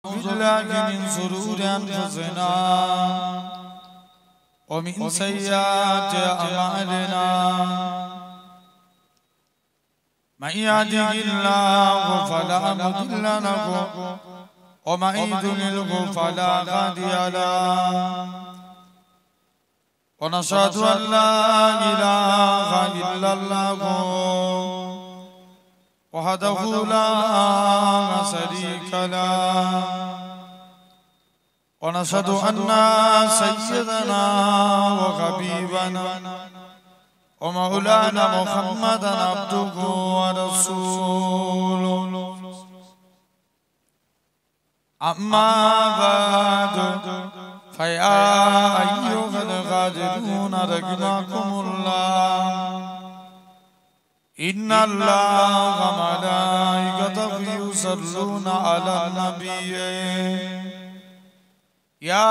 بالله من شرور أنفسنا ومن سيئات أعمالنا من يهده الله فلا مضل له ومن يضلل فلا هادي له ونشهد أن لا إله إلا الله وحده لا شريك له ونشهد أن سيدنا وحبيبنا ومولانا محمدا عبده ورسوله أما بعد فيا أيها الغادرون رحمكم الله إن الله وملائكته يصلون على النبي يا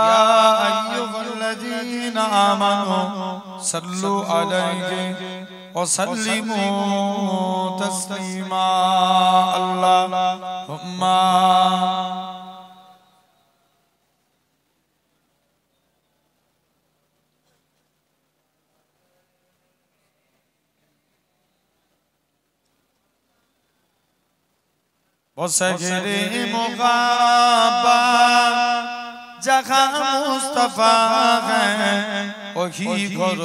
أيها الذين آمنوا صلوا عليه وسلموا تسليما اللهم وسجري مغابا जहाँ मुस्तफा है वही घर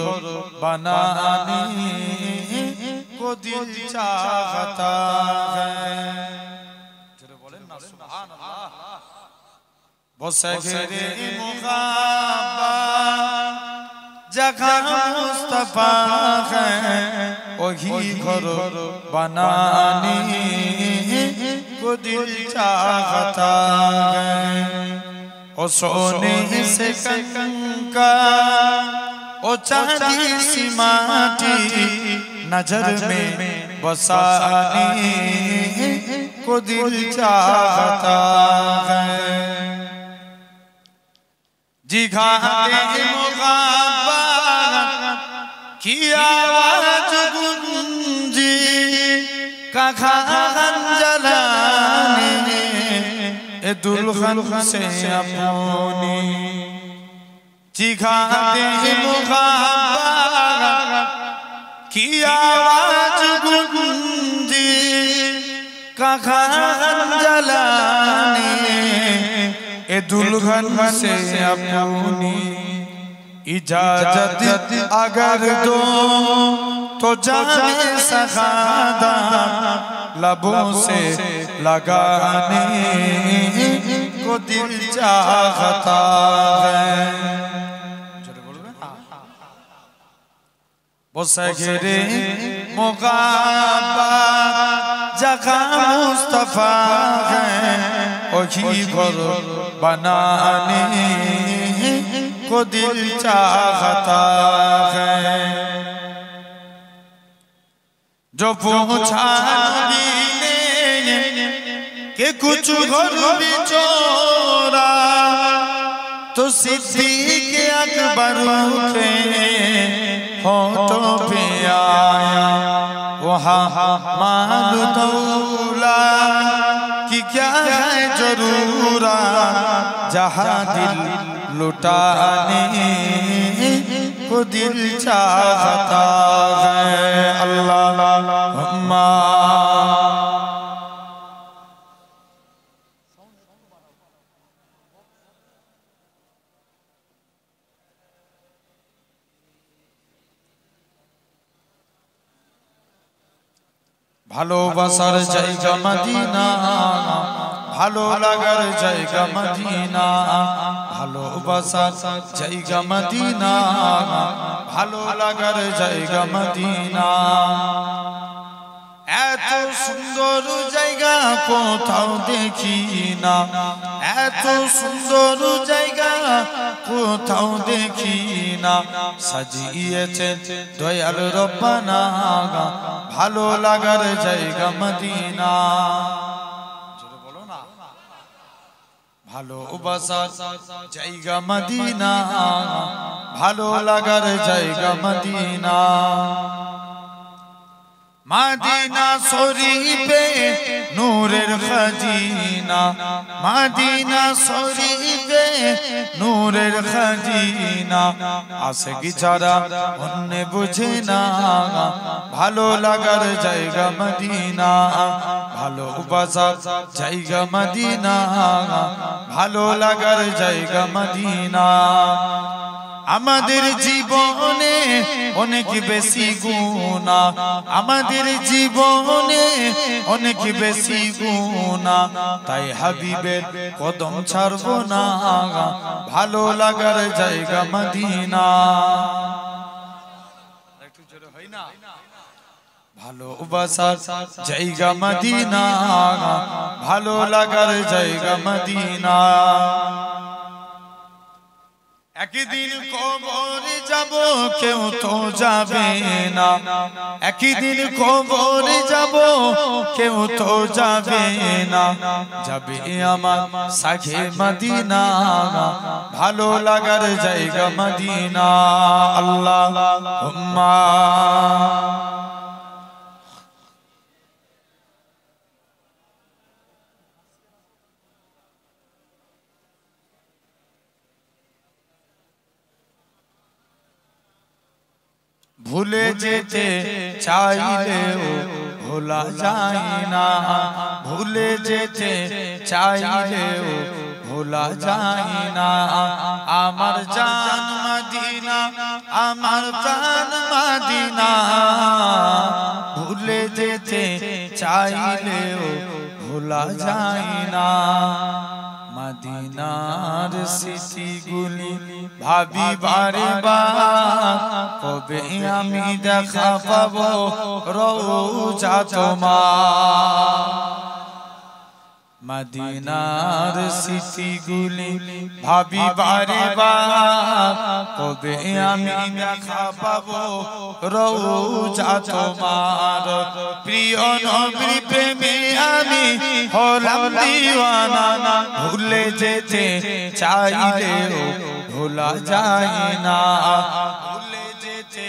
बनाने को दिल चाहता है वो सगरे मुग़ाबा जहाँ मुस्तफा है वही घर बनाने को दिल चाहता है ओ सोने से कंका ओ चांदी सी माटी नजर में बसाने को दिल चाहता है जिघाते मुग़ाबा की आवाज गूंजी काखान जलाने दुल्हन से अपनी जिघाते मुग़ाबा की आवाज गूंजी काखान जलाने दुल्हन से अपनी इजाजत अगर दो तो जाने सखादा लबों से लगाने को दिल चाहता है वो सगरे मुग़ाबा जहाँ मुस्तफा है वही घर बनाने को दिल चाहता है जो पूछा कि कुछ घर भी चोरा तो सिद्दीक़ अकबर के होठों पे आया वहाँ माल दौला कि क्या है जरूरा जहाँ दिल लुटाने को दिल चाहता है अल्लाहुम्मा ভালোবাসার জায়গা মদিনা ভালো লাগার জায়গা মদিনা ভালোবাসার জায়গা মদিনা ভালো লাগার জায়গা মদিনা এত সুন্দর জায়গা কোথাও দেখি না এত সুন্দর জায়গা কোথাও দেখি না সাজিয়েছে দয়াল রব্বানা ভালো লাগার জায়গা মদিনা বলো না ভালোবাসার জায়গা মদিনা ভালো লাগার জায়গা মদিনা মদিনা শরীফে নূরের খাজিনা মদিনা শরীফে নূরের খাজিনা আশিক ছাড়া অন্য বুঝে না ভালো লাগার জায়গা মদিনা ভালোবাসার জায়গা মদিনা ভালো লাগার জায়গা মদিনা আমাদের জীবনে অনেক বেশি গুনাহ আমাদের জীবনে অনেক বেশি গুনাহ তাই হাবিবের কদম ছাড়ব না ভালো লাগার জায়গা মদিনা একটু জোরে হয় না ভালোবাসার জায়গা মদিনা ভালো লাগার জায়গা মদিনা একদিন কবরে যাব কেউ তো যাবে না একদিন কবরে যাব কেউ তো যাবে না যাবে আমার সাখে মদিনা ভালো লাগার জায়গা মদিনা আল্লাহুম্মা ভুলে যেতে চাইলেও ভোলা যায় না ভুলে যেতে চাইলেও ভোলা যায় না আমার জান মদিনা আমার প্রাণ মদিনা ভুলে যেতে চাইলেও ভোলা যায় না মদিনার স্মৃতিগুলি ভাবি বারে বার কবে আমি দেখা পাবো রওজা তোমার মদিনার স্মৃতিগুলি ভাবি বারে বার কবে আমি দেখা পাবো রওজা তোমার প্রিয় নবীর প্রেমে আমি হলাম দিওয়ানা ভুলে যেতে চাইলেও ভোলা যায় না ভুলে যেতে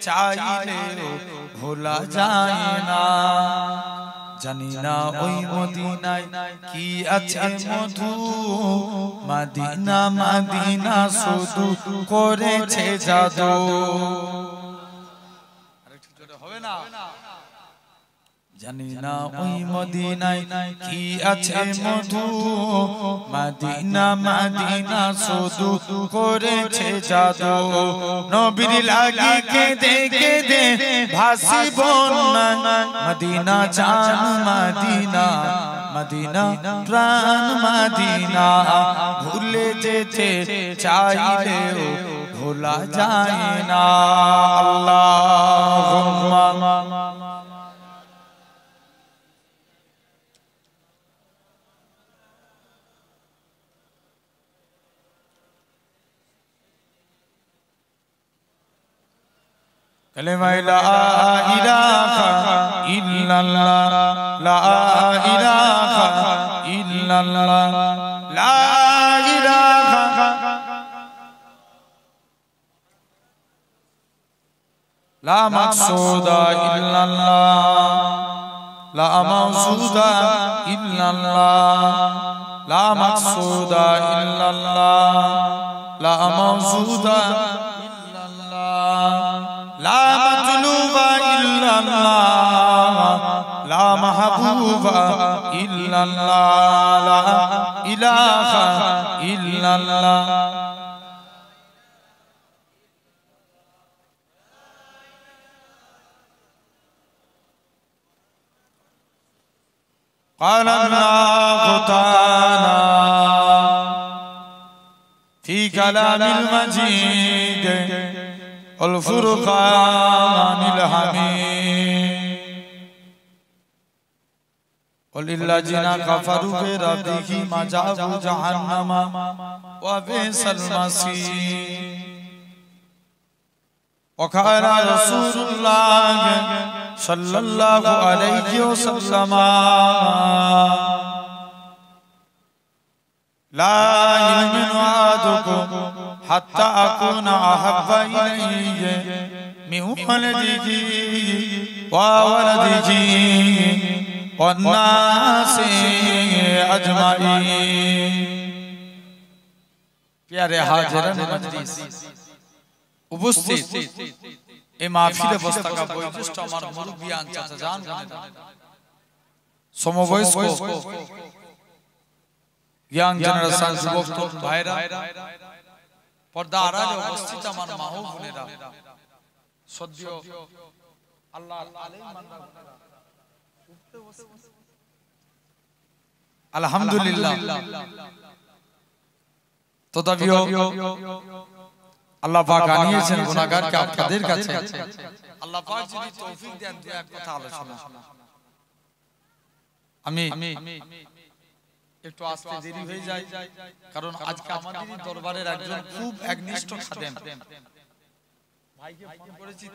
চাইলেও ভোলা যায় না জানি না ওই মদিনায় কি আছে মধু মদিনা মদিনা শুধু করেছে জাদু আরেকটু জোরে হবে না জানি না ওই মদিনায় কি আছে মধু মদিনা মদিনা শুধু করেছে জাদু নবীর লাগি কেঁদে কেঁদে ভাসি বন্যা মদিনা জান মদিনা মদিনা প্রাণ মদিনা ভুলে যেতে চাইলেও ভোলা যায় না আল্লাহুম্মা কালেমা লা ইলাহা ইল্লাল্লাহ লা ইলাহা ইল্লাল্লাহ লা ইলাহা লা মাকসুদা ইল্লাল্লাহ লা মাওজুদা ইল্লাল্লাহ লা মাকসুদা ইল্লাল্লাহ লা মাওজুদা لا مطلوب إلا الله لا محبوب إلا الله لا إله إلا الله قال الله تعالى في كلام المجيد والفرقان الحميد وللذين كفروا بربهم عذاب جهنم وبئس المصير وقال رسول الله صلى الله عليه وسلم لا يؤمن أحدكم حتى أكون أحب إليه من ولده وولده والناس أجمعين प्यारे हाजिरान मजलिस उपस्थित এই মাহফিলে বসা থাকা বয়োজ্যেষ্ঠ আমার মুরব্বিয়ান চাচা জান সমবয়স্ক ইয়াং জেনারেশন যুবক ভাইরা পর্দা আড়ালে উপস্থিত আমার মা ও বোনেরা সদ্য আল্লাহ আলাইহিম আলহামদুলিল্লাহ তথাপিও আল্লাহ পাক আনিয়েছেন গুনাহগারকে আপনাদের কাছে আল্লাহ পাক যদি তৌফিক দেন দুই এক কথা আলোচনা আমি একটু আসতে দেরি হয়ে যায় কারণ আজকে আমাদের দরবারের একজন খুব একনিষ্ঠ খাদেম ভাইকে ফোন করেছি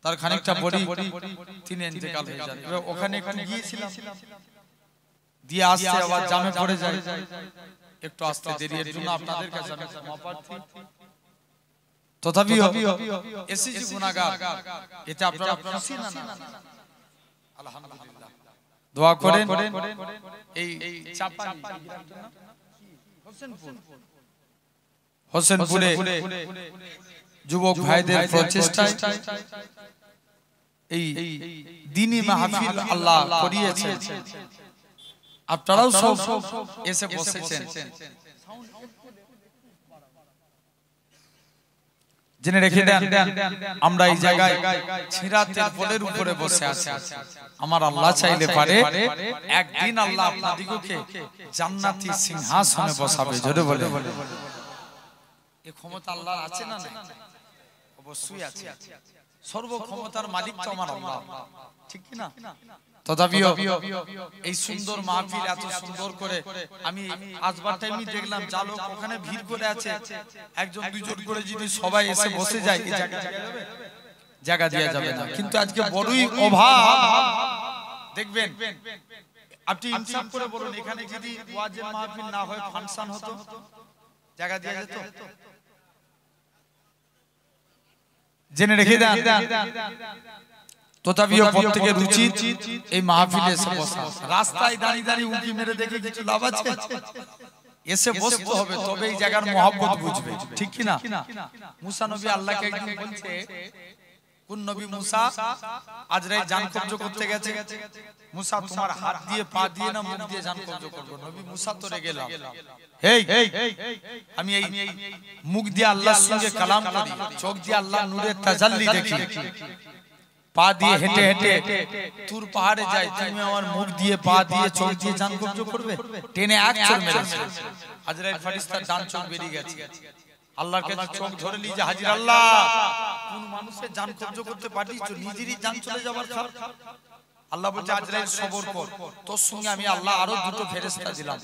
তার খানিকটা বডি তিনি ইন্তেকাল হয়ে যান ওখানে একটু গিয়েছিলাম দিয়ে আসতে আবার জামে পড়ে যায় একটু আসতে দেরি এর জন্য আপনাদের কাছে আমি ক্ষমা প্রার্থী তথাপিও এসেছি গুনাহগার এটা আপনারা খুশি না আলহামদুলিল্লাহ দোয়া করেন এই চাপানি হোসেনপুরে যুবক ভাইদের প্রচেষ্টায় এই দ্বীনি মাহফিল আল্লাহ করিয়েছেন আপনারাও সব এসে বসেছেন জেনে রেখে দেন আমরা এই জায়গায় ছিরাতের পোলের উপরে বসে আছি আমার আল্লাহ চাইলে পারে একদিন আল্লাহ আপনাদিগকে জান্নাতি সিংহাসনে বসাবে জোরে বলে এই ক্ষমতা আল্লাহর আছে না নাই অবশ্যই আছে সর্ব ক্ষমতার মালিক তো আমার আল্লাহ ঠিক কি না তথাপিও এই সুন্দর মাহফিল এত সুন্দর করে আমি আসবার টাইমে দেখলাম জালোক ওখানে ভিড় করে আছে একজন দুইজন করে যদি সবাই এসে বসে যায় এই জায়গা দেওয়া যাবে না কিন্তু আজকে বড়ই অভাব দেখবেন আপনি ইনসাফ করে বলুন এখানে যদি ওয়াজের মাহফিল না হয় ফাংশন হতো জায়গা দেওয়া যেত জেনে রেখে দেন তথাপিও প্রত্যেকের উচিত এই মাহফিলে এসে বসা রাস্তায় দাঁড়িয়ে দাঁড়িয়ে উঁকি মেরে দেখে কিছু লাভ আছে এসে বসতে হবে তবে এই জায়গার মহব্বত বুঝবে ঠিক কি না মুসা নবী আল্লাহকে একদিন বলছে কোন নবী মুসা আজরাইল জান কবজ করতে গেছে মুসা তোমার হাত দিয়ে পা দিয়ে না মুখ দিয়ে জান কবজ করব নবী মুসা তো রেগে গেল এই আমি এই মুখ দিয়ে আল্লাহর সঙ্গে কালাম করি চোখ দিয়ে আল্লাহর নূরের তাজাল্লি দেখি পা দিয়ে হেঁটে হেঁটে তুর পাহাড়ে যাই তুমি আমার মুখ দিয়ে পা দিয়ে চোখ দিয়ে জান কবজ করবে টেনে এক চোখ মেরেছে আজরাইল ফেরেশতার ডান চোখ বেরিয়ে গেছে আল্লাহর কাছে চোখ ধরে নিয়ে হাজির আল্লাহ কোন মানুষের জান কবজ করতে পারিস নিজেরই জান চলে যাবার খারাপ আল্লাহ বলছে আজরাইল সবর কর তোর সঙ্গে আমি আল্লাহ আরো দুটো ফেরেশতা দিলাম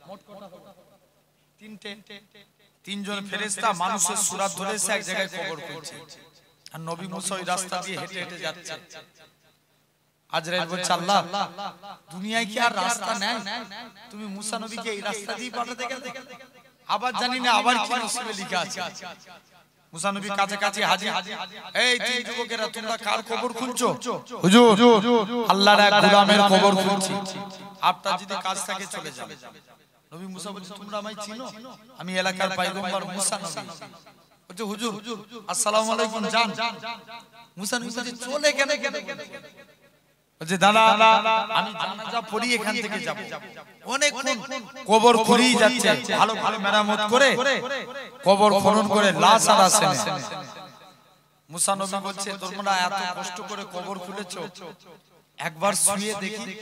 মোট কত তিনজন ফেরেশতা মানুষের সূরত ধরে এসে এক জায়গায় কবর করছে আর নবী মুসা ওই রাস্তা দিয়ে হেঁটে হেঁটে যাচ্ছে আজরাইল বলছে আল্লাহ দুনিয়ায় কি আর রাস্তা নেই তুমি মুসা নবীকে এই রাস্তা দিয়ে পাঠাতে গেলে আবার জানি না আবার কি নসিবে লেখা আছে মুসা নবী কাছে কাছে হাজির এই তিন যুবকেরা তোমরা কার কবর খুঁজছো হুজুর আল্লাহর এক গোলামের কবর খুঁজছি আপনারা যদি কাজ থাকে চলে যান নবী মুসা বলছে তোমরা আমায় চিনো আমি এলাকার পয়গম্বর মুসা নবী বলছে হুজুর আসসালামু আলাইকুম জান মুসা নবী বলছে চলে কেন বলছে দাদা আমি জানাজা পড়ি এখান থেকে যাব অনেক কবর খুঁড়েই যাচ্ছে ভালো ভালো মেরামত করে কবর খনন করে লাশ আর আসে না মুসা নবী বলছে তোমরা এত কষ্ট করে কবর খুঁড়েছো একবার শুয়ে দেখি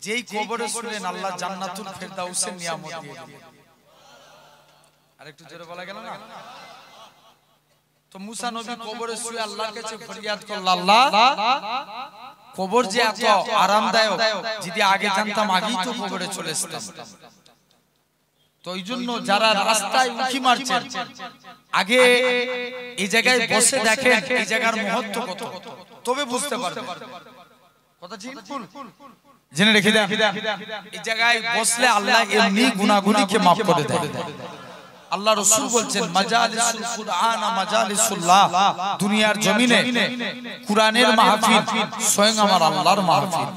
যেই কবরে শুলেন আল্লাহ জান্নাতুল ফেরদাউসের নিয়ামত দিয়ে দিলেন আরেকটু জোরে বলা গেল না তো মুসা নবী কবরে শুয়ে আল্লাহর কাছে ফরিয়াদ করল আল্লাহ কবর যে এত আরামদায়ক যদি আগে জানতাম আগেই তো কবরে চলে আসতাম তো এইজন্য যারা রাস্তায় উঁকি মারছেন আগে এই জায়গায় বসে দেখেন এই জায়গার মহত্ব কত তবে বুঝতে পারবেন কথা ঠিক ভুল জেনে রেখে দেন এই জায়গায় বসলে আল্লাহ এমনি গুনাহগুলিকে maaf করে দেয় আল্লাহ রাসূল বলছেন মাজালিসুল কুরআন মাজালিসুল্লাহ, দুনিয়ার জমিনে কুরআনের মাহফিল স্বয়ং আমার আল্লাহর মাহফিল।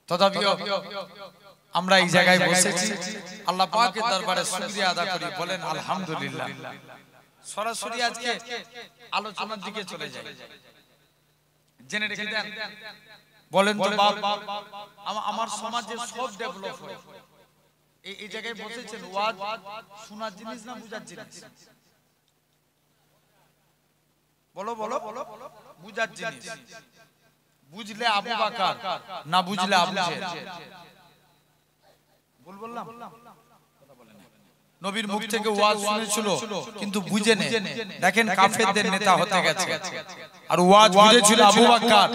তথাপিও আমরা এই জায়গায় বসেছি, আল্লাহ পাকের দরবারে শুকরিয়া আদা করি, বলেন আলহামদুলিল্লাহ। সরাসরি আজকে আলোচনার দিকে চলে যাই। জেনে রেখে দেন, বলেন তো বাপ, আমার সমাজে সব ডেভেলপ হয় এই জায়গায় বসেছেন। ওয়াজ শোনার জিনিস না বুঝার জিনিস? বলো বলো, বুঝার জিনিস। বুঝলে আবু বকর, না বুঝলে আবু জেহেল। ভুল বললাম? নবীর মুখ থেকে ওয়াজ শুনেছিল কিন্তু বুঝে নেই। দেখেন কাফেরদের নেতা হতে গেছে, আর ওয়াজ বুঝেছিল আবু বকর,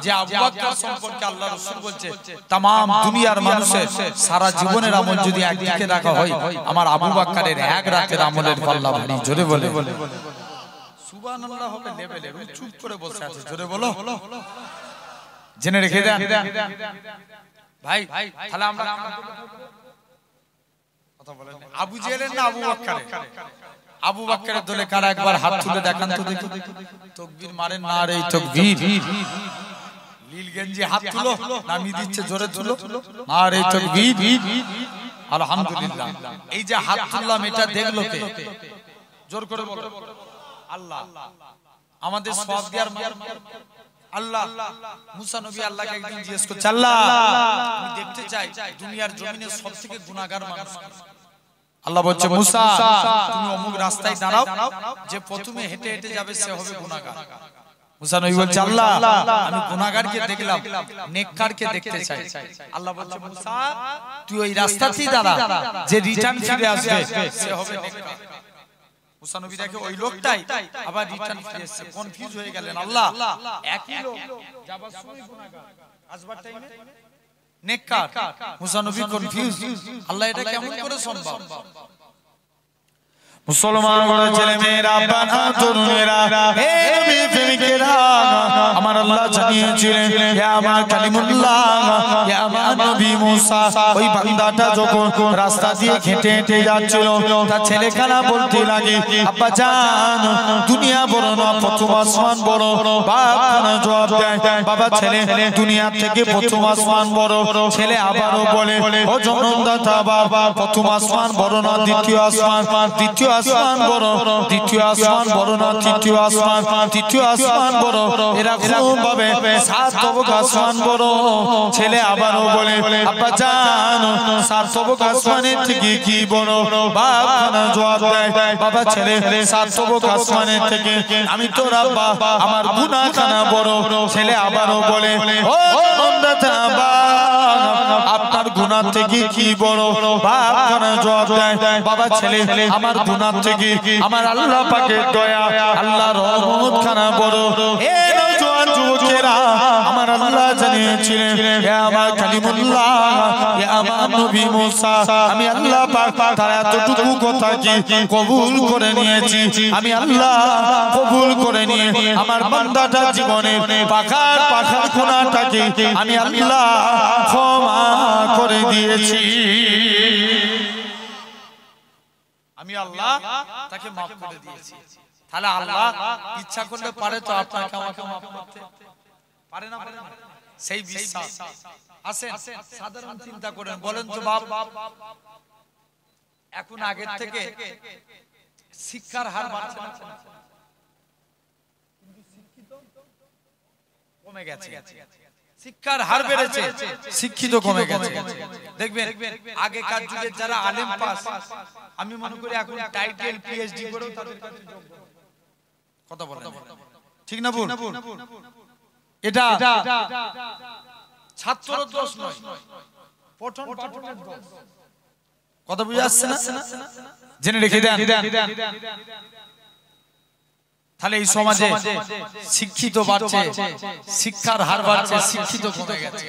যে আবু বকর সম্পর্কে আল্লাহ রাসূল বলছে तमाम দুনিয়ার মানুষের সারা জীবনের আমল যদি একদিকে রাখা হয়, আমার আবু বকরের এক রাতের আমলের পাল্লা ভারী। জোরে বলে সুবহানাল্লাহ হবে লেভেলে। চুপ করে বসে আছে, জোরে বলো। জেনে রেখে দেন ভাই, তাহলে আমরা কথা বলেন আবু জেহেলের না আবু বকরের? আবু বকরের দলে কারা একবার হাত তুলে দেখান তো দেখি। তাকবীর মারেন না রে তাকবীর। নীল গেঞ্জি হাত তুলো, নামি দিচ্ছে জোরে তুলো, আর এই তাকবীর। আলহামদুলিল্লাহ। এই যে হাত তুললাম এটা দেখলো কে? জোর করে বলো। আল্লাহ। আমাদের সওয়াব দেওয়ার আল্লাহ। মুসা নবী আল্লাহকে একদিন জিজ্ঞেস করছে, আল্লাহ আমি দেখতে চাই দুনিয়ার জমিনে সবথেকে গুনাহগার মানুষ। আল্লাহ বলছে, মুসা তুমি অমুক রাস্তায় দাঁড়াও, যে প্রথমে হেঁটে হেঁটে যাবে সে হবে গুনাহগার। মুসা নবী বলছে, আল্লাহ আমি গুনাহগারকে দেখলাম, নেককারকে দেখতে চাই। আল্লাহ বলছে, মুসা তুই ওই রাস্তাতেই দাঁড়া, যে রিটার্ন ফিরে আসবে সে হবে নেককার। মুসা নবী দেখে ওই লোকটাই আবার রিটার্ন ফিরে এসেছে, কনফিউজ হয়ে গেলেন। আল্লাহ একই লোক, যাবার সময় গুনাহগার, আসবার টাইমে নেককার। মুসা নবী কনফিউজ, আল্লাহ এটা কেমন করে সম্ভব? মুসলমান বড় ছেলে মেয়েরা, বাবা তরুণেরা, হে নবী প্রেমিকেরা, আমার আল্লাহ জানিয়েছিলেন হে আমার কালিমুল্লাহ, হে আমার নবী মুসা, ওই বান্দাটা যখন রাস্তা দিয়ে হেঁটে হেঁটে যাচ্ছিল, তার ছেলেখানা বলতে লাগে, আব্বা জান দুনিয়া বড় না প্রথম আসমান বড়। বাপ খানা জবাব দেয়, বাবা ছেলে দুনিয়া থেকে প্রথম আসমান বড়। ছেলে আবারও বলে, ও জনমদাতা বাবা, প্রথম আসমান বড় না দ্বিতীয় আসমান? দ্বিতীয় আসমান বড়। দ্বিতীয় আসমান বড় না তৃতীয় আসমান? তৃতীয় আসমান বড়। এরকম ভাবে সাত তবক আসমান বড়। ছেলে আবারও বলে, আব্বা জান সাত তবক আসমানের থেকে কি বড়? বাপ খানা জবাব দেয়, বাবা ছেলে সাত তবক আসমানের থেকে আমি তোর আব্বা, আমার গুনাহ খানা বড়। ছেলে আবারও বলে, ও জনমদাতা বাবা, আপনার গুনাহ থেকে কি বড়? বাপ খানা জবাব দেয়, বাবা ছেলে আমার গুনাহ থেকে আমার আল্লাহ পাকের দয়া, আল্লাহর রহমত খানা বড়। হে নওজোয়ান যুবকেরা, আমার আল্লাহ জানিয়েছিলেন হে আমার কালিমুল্লাহ, হে আমার নবী মুসা, আমি আল্লাহ পাক তার এতটুকু কথাকে কবুল করে নিয়েছি। আমি আল্লাহ কবুল করে নিয়ে আমার বান্দাটা জীবনের পাখার পাখার গুনাহটাকে আমি আল্লাহ ক্ষমা করে দিয়েছি। আমি আল্লাহ তাকে মাফ করে দিয়েছি। তাহলে আল্লাহ ইচ্ছা করলে পারে তো আপনাকে আমাকে মাফ করতে পারে না? পারে না? সেই বিশ্বাস আসেন, সাধারণ চিন্তা করেন, বলেন তো বাপ, এখন আগের থেকে শিক্ষার হার বাড়ছে না? শিক্ষিত কমে গেছে, শিক্ষার হার বেড়েছে, শিক্ষিত কমে গেছে। দেখবেন আগেকার যুগে যারা আলেম পাস, আমি মনে করি এখন টাইটেল পিএইচডি করেও তাদের কাছে যোগ্য। কথা বলেন ঠিক না ভুল? এটা ছাত্রর দোষ নয়, পঠন পাঠনের দোষ। কথা বুঝে আসছে না? জেনে রেখে দেন। তাহলে এই সমাজে শিক্ষিত বাড়ছে, শিক্ষার হার বাড়ছে, শিক্ষিত কমে গেছে।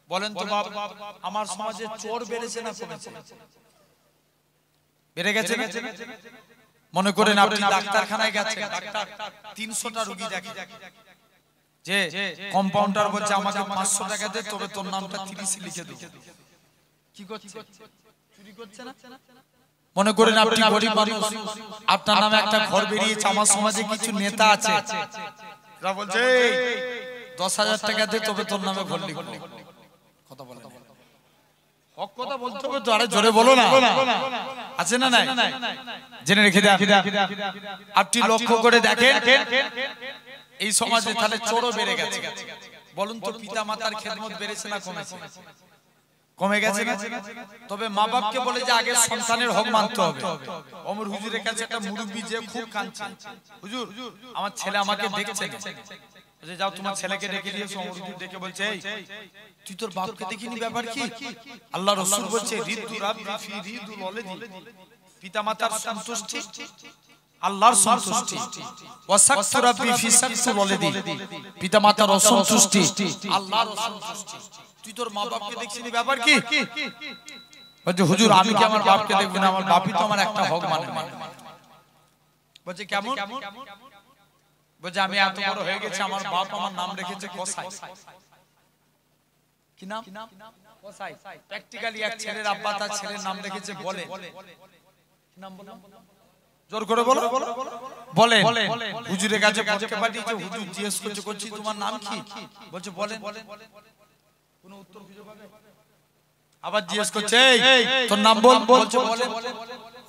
বলেন তো বাপ, আমার সমাজে চোর বেড়েছে না কমেছে? বেড়ে গেছে না? মনে করেন আপনি ডাক্তারখানায় গেছেন, ডাক্তার 300টা রোগী দেখে, যে কম্পাউন্ডার বলছে আমাকে 500 টাকা দে, তবে তোর নামটা 30 লিখে দেব। কি করছে? চুরি করছে না? মনে করেন আপনি গরিব মানুষ, আপনার নামে একটা ঘর বেরিয়েছে, আমার সমাজে কিছু নেতা আছে, এরা বলছে 10,000 টাকা দে তবে তোর নামে ঘর লিখব। কথা বলে না, হক কথা বলতে হবে তো, আরে জোরে বলো না, আছে না নাই? জেনে রেখে দেন, আপনি লক্ষ্য করে দেখেন এই সমাজে তাহলে চোরও বেড়ে গেছে। বলুন তো পিতা মাতার খেদমত বেড়েছে না কমেছে? কমে গেছে না? তবে মা বাপকে বলে যে আগে সন্তানের হক মানতে হবে। ওমর হুজুরের কাছে একটা মুরব্বি যে খুব কাঁদছে, হুজুর আমার ছেলে আমাকে দেখছে না, যে যাও তোমার ছেলেকে ডেকে দিয়েছো। ওমর হুজুর ডেকে বলছে এই তুই তোর বাপকে দেখিনি, ব্যাপার কি? আল্লাহ রাসূল বলছে রিদু রাব্বি ফি রিদুল ওয়ালিদি, পিতা মাতার সন্তুষ্টি আল্লাহর সন্তুষ্টি, ওয়াসাকতু রাব্বি ফি সাকতুল ওয়ালিদি, পিতা মাতার অসন্তুষ্টি আল্লাহর অসন্তুষ্টি। তুই তোর মা বাপকে দেখছিস, ব্যাপার কি? বলছে হুজুর আমি কি আমার বাপকে দেখব না? আমার বাপই তো আমার একটা হক মানে। বলছে কেমন? বলছে আমি এত বড় হয়ে গেছি, আমার বাপ আমার নাম রেখেছে কসাই। কি নাম? কসাই। প্র্যাকটিক্যালি এক ছেলের আব্বা তার ছেলের নাম রেখেছে বলে। কি নাম বললাম? জোর করে বলো। বলে হুজুরের কাছে পড়তে পাঠিয়েছে, হুজুর জিজ্ঞেস করছি তোমার নাম কি? বলছে বলেন। কোনো উত্তর খুঁজে পাবে? আবার জিজ্ঞেস করছে এই তোর নাম বল। বলছে বলেন।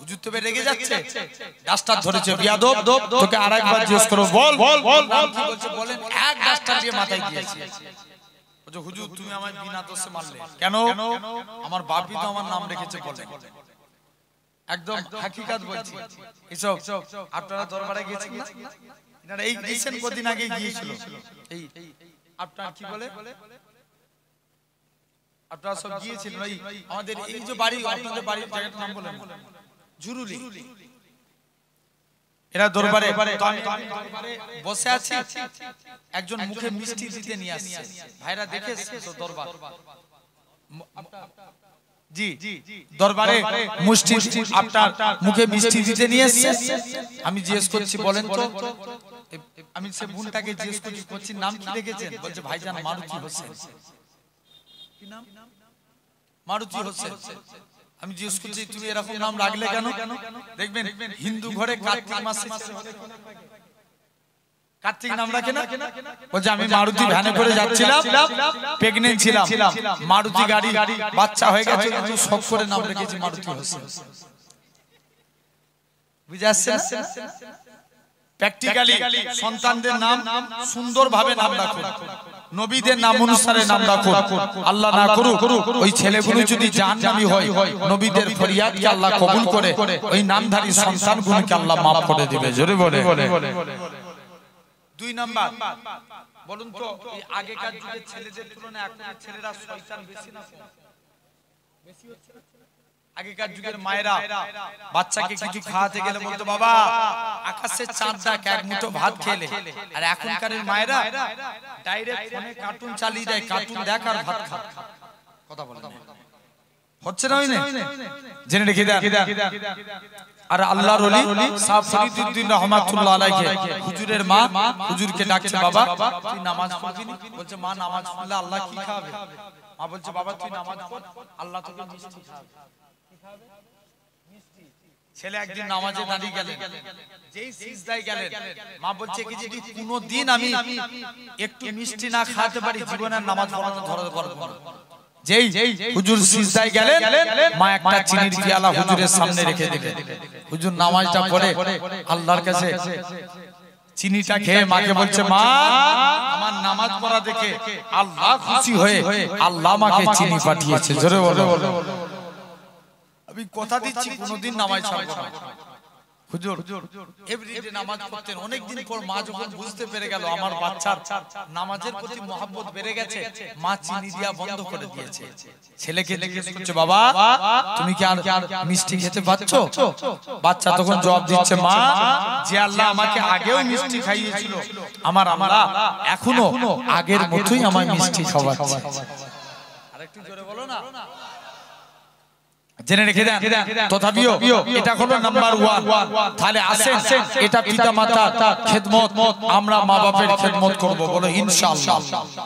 হুজুর তো রেগে যাচ্ছে, ডাস্টার ধরেছে, বিয়াদব তোকে আরেকবার জিজ্ঞেস করব, বল। বলছে বলেন। এক ডাস্টার দিয়ে মাথায় দিয়েছে। বলছে হুজুর তুমি আমায় বিনা দোষে মারলে কেন? আমার বাপই তো আমার নাম রেখেছে বলে। একদম হাকিকাত বলছি। এসব আপনারা দরবারে গিয়েছেন না? এনারা এই রিসেন্ট কদিন আগে গিয়েছিল। এই আপনার কি বলে, আপনারা সব গিয়েছিলেন এই আমাদের এই যে বাড়ি, আপনাদের বাড়ির জায়গাটার নাম বলেন জুরুলি। এরা দরবারে বসে আছে, একজন মুখে মিষ্টি দিতে নিয়ে আসছে। ভাইরা দেখে তো দরবার, জি দরবারে মিষ্টি আপনার মুখে মিষ্টি দিতে নিয়ে আসছে। আমি জিজ্ঞেস করছি বলেন তো, আমি সে বোনটাকে জিজ্ঞেস করছি নাম কি রেখেছেন? বলছে ভাইজান মারুতি হোসেন। কি নাম? মারুতি হোসেন। আমি জিজ্ঞেস করছি তুমি এরকম নাম রাখলে কেন? দেখবেন হিন্দু ঘরে কার্তিক মাসে কার্তিক নাম রাখে না। বলছে আমি মারুতি ভ্যানে করে যাচ্ছিলাম, প্রেগন্যান্ট ছিলাম, মারুতি গাড়ি বাচ্চা হয়ে গেছে, কিন্তু শখ করে নাম রেখেছি মারুতি হোসেন। বুঝে আসছে? প্র্যাকটিক্যালি সন্তানদের নাম সুন্দরভাবে নাম রাখুন, নবীদের নাম অনুসারে নাম রাখুন। আল্লাহ না করুক ওই ছেলেগুলো যদি জাহান্নামী হয়, নবীদের ফরিয়াদকে আল্লাহ কবুল করে ওই নামধারী সন্তানগুলোকে আল্লাহ maaf করে দিবে। জোরে বলে। দুই নাম্বার বলুন তো, এই আগেকার যুগের ছেলেদের তুলনায় এখনকার ছেলেরা শয়তান বেশি না কম? বেশি হচ্ছে। আগেকার যুগের মায়েরা বাচ্চাকে কিছু খাওয়াতে গেলে বলতো বাবা আকাশের চাঁদ দেখ, এক মুঠো ভাত খেলে। আর এখনকার মায়েরা ডাইরেক্ট ফোনে কার্টুন চালিয়ে দেয়, কার্টুন দেখ আর ভাত খা। কথা বলেন হচ্ছে না? জেনে রেখে দেন। আর আল্লাহর ওলি সাহেব ফরিদউদ্দিন রহমাতুল্লাহ আলাইহি হুজুরের মা হুজুরকে ডাকছে, বাবা তুই নামাজ পড়বি? বলছে মা নামাজ পড়লে আল্লাহ কি খাবে? মা বলছে বাবা তুই নামাজ পড়, আল্লাহ তোকে মিষ্টি খাবে। ছেলে একদিন নামাজে দাঁড়িয়ে গেলেন, যেই সিজদায় গেলেন, মা বলছে কি যদি কোনোদিন আমি একটু মিষ্টি না খাওয়াতে পারি জীবনের নামাজ পড়ানো ধরে পারবো না। যেই হুজুর সিজদায় গেলেন, মা একটা চিনির পেয়ালা হুজুরের সামনে রেখে দিলেন। হুজুর নামাজটা পড়ে আল্লাহর কাছে চিনিটা খেয়ে মাকে বলছে মা আমার নামাজ পড়া দেখে আল্লাহ খুশি হয়ে আল্লাহ আমাকে চিনি পাঠিয়েছে। জোরে বলো। আমি কথা দিচ্ছি কোনোদিন নামাজ ছাড়বো না। হুজুর এভরিডে নামাজ পড়তেন। অনেকদিন পর মা যখন বুঝতে পেরে গেল আমার বাচ্চার নামাজের প্রতি মহব্বত বেড়ে গেছে, মা চিনি দিয়া বন্ধ করে দিয়েছে। ছেলেকে জিজ্ঞেস করছে বাবা তুমি কি আর মিষ্টি খেতে পাচ্ছো? বাচ্চা তখন জবাব দিচ্ছে মা যে আল্লাহ আমাকে আগেও মিষ্টি খাইয়েছিল, আমার আল্লাহ এখনো আগের মতোই আমায় মিষ্টি খাওয়াচ্ছে। আরেকটু জোরে বলো না। জেনে রেখে দেন। তথাপিও এটা হলো নাম্বার 1। তাহলে আসেন, এটা পিতা মাতা খেদমত, আমরা মা বাপের খেদমত করব, বলো ইনশাআল্লাহ।